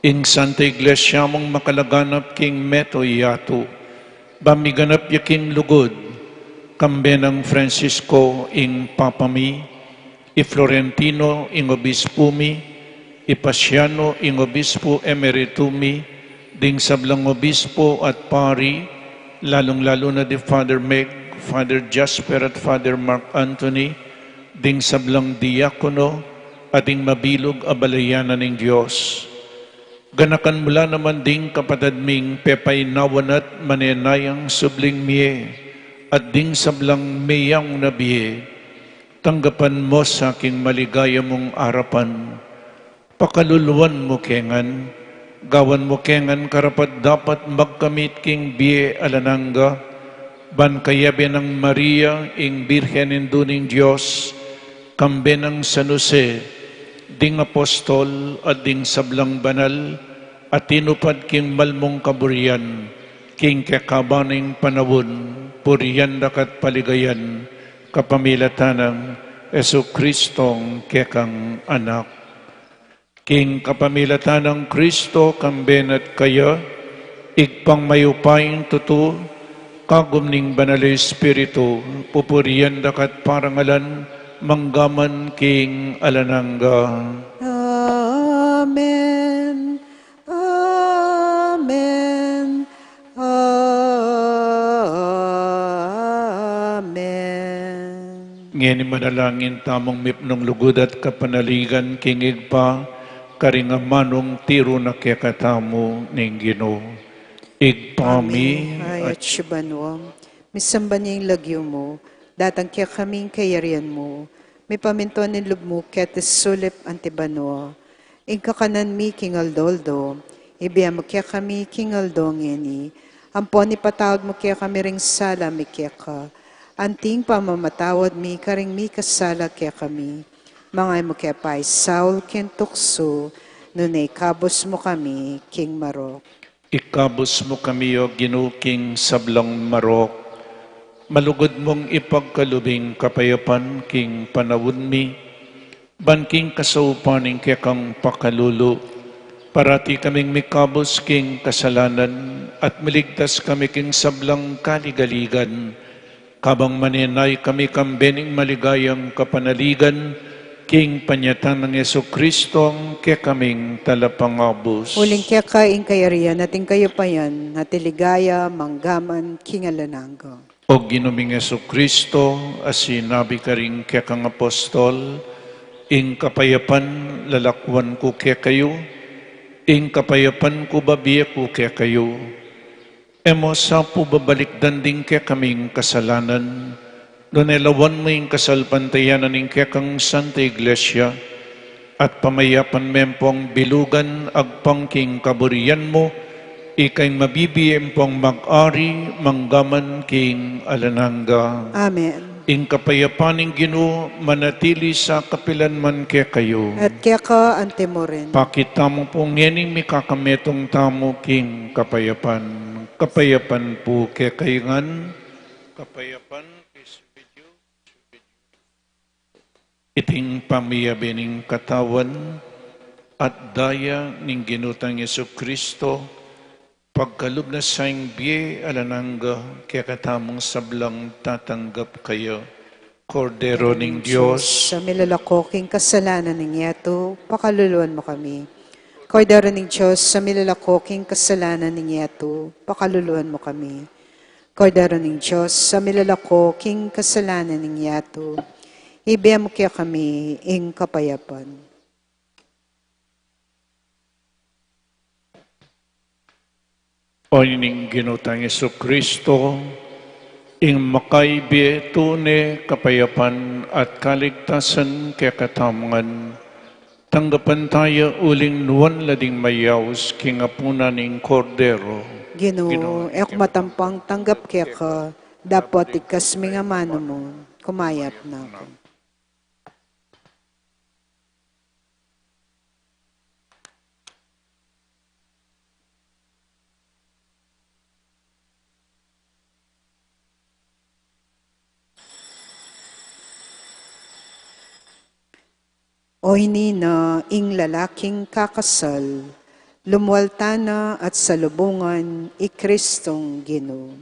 ing Santa Iglesia mong makalaganap king meto yato, bamiganap yaking lugod, kambe ng Francisco ing papami, i Florentino ing obispumi, i Pasiano ing obispo emeritumi, ding sablang obispo at pari, lalong-lalo na di Father Meg, Father Jasper at Father Mark Anthony, ding sablang diakono, at ding mabilog abalayanan ng Diyos. Ganakan mula naman ding kapatadming pepaynawan at manenayang subling miye, at ding sablang meyang nabiye, tanggapan mo sa aking maligaya mong arapan, pakaluluan mo kengan, gawan mo kengan karapat dapat magkamit king biye alananga, ban kayabi ng Maria ing Birhen induning Diyos, kambe ng San Jose, ding apostol at ding sablang banal, at tinupad king malmong kaburian, king kakabaning panawon, puriyan dakat paligayan, kapamilatanang Esu Kristong kekang anak. King kapamilatanang Kristo kamben at kaya, igpang mayupaing tutu, kagumning banal Espiritu, pupuriyan dakat parangalan, manggaman king alanangga.
Amen. Amen. Amen.
Ngayon manalangin tamong mipnong lugod at kapanaligan kingig pa, karingamanong tiro na kekatamo ning Ginoo. Igpami
Ay, at sibanwam. Misamba niya yung lagyo mo, datang kaya kaming kayarian mo, may pamintuan ng lub mo, ketes sulip antibano, igkakanan mi kingal-doldo, ibiyam mo kaya kami kingal-dong yani, ampon ipatawad mo kaya kami ring sala mi kaya ka, anting pamamatawad mi karing mi kasala kaya kami, mga mo kaya pa'y Saul kentukso, nunay kabos mo kami, King Marok.
ikabos mo kami o ginuking sablang marok, malugod mong ipagkalubing kapayapan king panawon mi, banking kasaupaning kekang pakalulu, parati kaming mikabos king kasalanan, at miligtas kami king sablang kaligaligan, kabang maninay kami kambening maligayang kapanaligan, king panyatan ng Yesu Kristong kekaming talapangabos.
Uling kaya kaing kayarian, nating kayo pa yan, natiligaya, manggaman, kingalananggo.
O ginuming Yesu Kristo, as sinabi ka rin kekang apostol, ing kapayapan lalakwan ko kaya kayo, ing kapayapan ko babiya ko kaya kayo. Emo sa po babalik danding kaya kaming kasalanan, doon elawan mo yung kasalpantayanan ng kekang Santa Iglesia, at pamayapan mempong bilugan agpangking kaburian mo, ikay mabibiyem pong mag-ari, manggaman king alanangga.
Amen.
Ing kapayapaning Ginoo manatili sa kapilanman kaya kayo.
At kaya ka ante mo rin.
Pakita mo pong yening mikakametong tamo king kapayapan. Kapayapan po kaya kayangan. Kapayapan is with you. Iting pamiyabining katawan at daya ning ginutang Yesu Kristo, pagkalub na saing biye alanangga, kaya katamong sablang tatanggap kayo. Kordero ning Diyos,
Sa milalakoking kasalanan ng yato, pakaluluan mo kami. Kordero ng Diyos, sa milalakoking kasalanan ng yato, pakaluluan mo kami. Kordero ng Diyos, sa milalakoking kasalanan ng yato, ibiyam mo kaya kami ing kapayapan.
o ining ginutang Yesu Kristo, ing makaibi tune kapayapan at kaligtasan kaya katamangan, tanggapan tayo uling nuwan lading mayaws kingapunan ning kordero.
Ginoo, ek matampang tanggap kaya ka, dapat ikas mga mano mo, kumayat na ako. O hinina, ing lalaking kakasal, lumuwalta na at salubungan, ikristong Ginoo.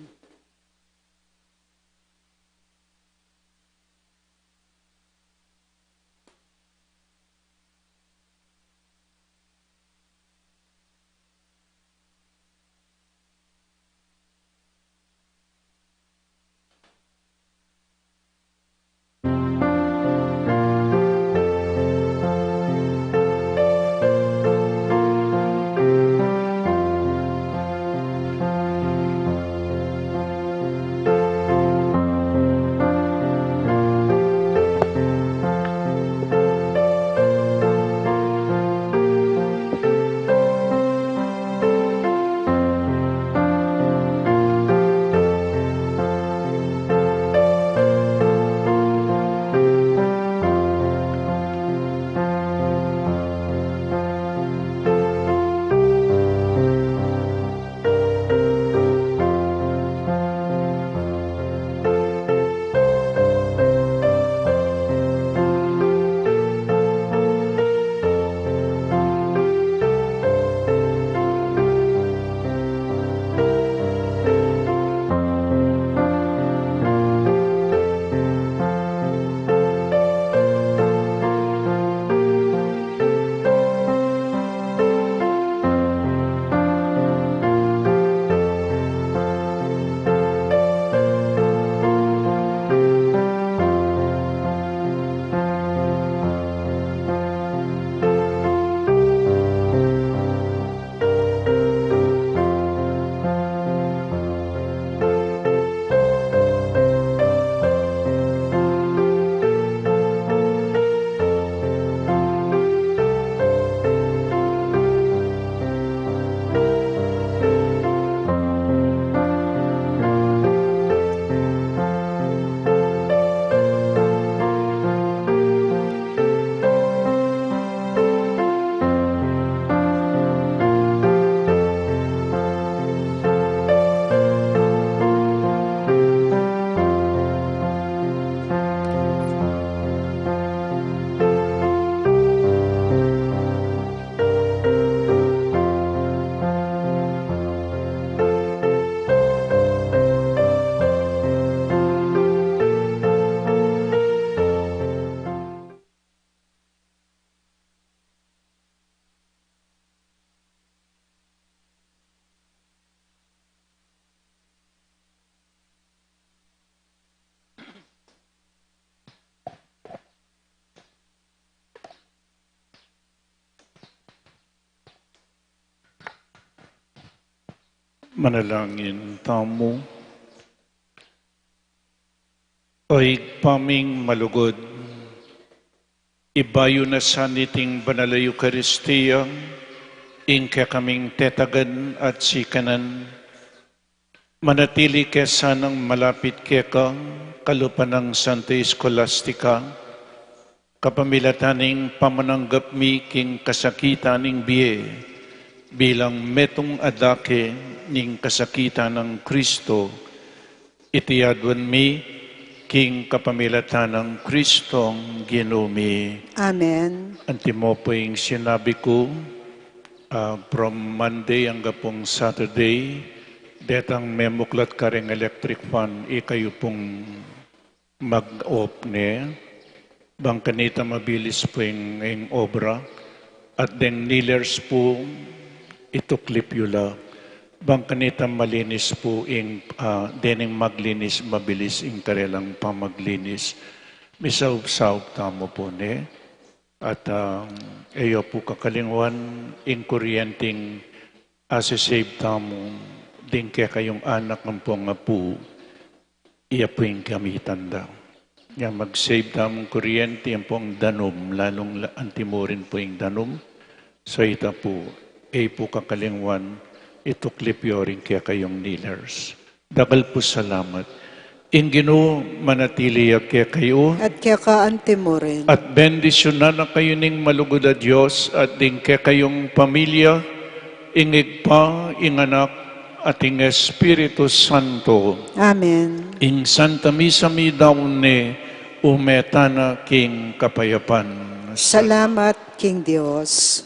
Manalangin tamo. Oy paming malugod, ibayo na sa niting banal na Eucharistia, ingka kaming tetagan at sikanan, manatili kesa ng malapit keka, kalupan ng Santa Escolastica, kapamilataning pamananggap mi king kasakitan ning biye, bilang metong adake ning kasakitan ng Kristo, itiyadwan mi king kapamilatan ng Kristong ginumi.
Amen.
Antimo po yung sinabi ko, from Monday hanggang pong Saturday, detang memuklat ka rin electric fan, ikayo pong mag-off ne. Bang kanita mabilis po yung obra. At then kneelers po, ito clip yula. Bang kanita malinis po dening maglinis, mabilis yung karelang pamaglinis. Misaub-saub tamo po ne. At iyo po kakalingwan, in kuryenteng asisave tamo, din kaya kayong anak ng po nga po, iya po yung gamitan daw. Yan, mag-save tamong kuryente, yan po ang danom, lalong antimorin po yung danom. So ita po, po kakalingwan, ito clip yoring kaya kayong kneelers. Dagal po salamat. Ingino manatili kaya kayo.
At kaya ka antimo rin.
At bendisyonan na kayo ning malugod na Diyos at din kaya kayong pamilya, ingig pa, inganak, at ing Espiritu Santo.
Amen.
In Santa Misa mi daune, umetana king kapayapan.
Salamat, King Dios.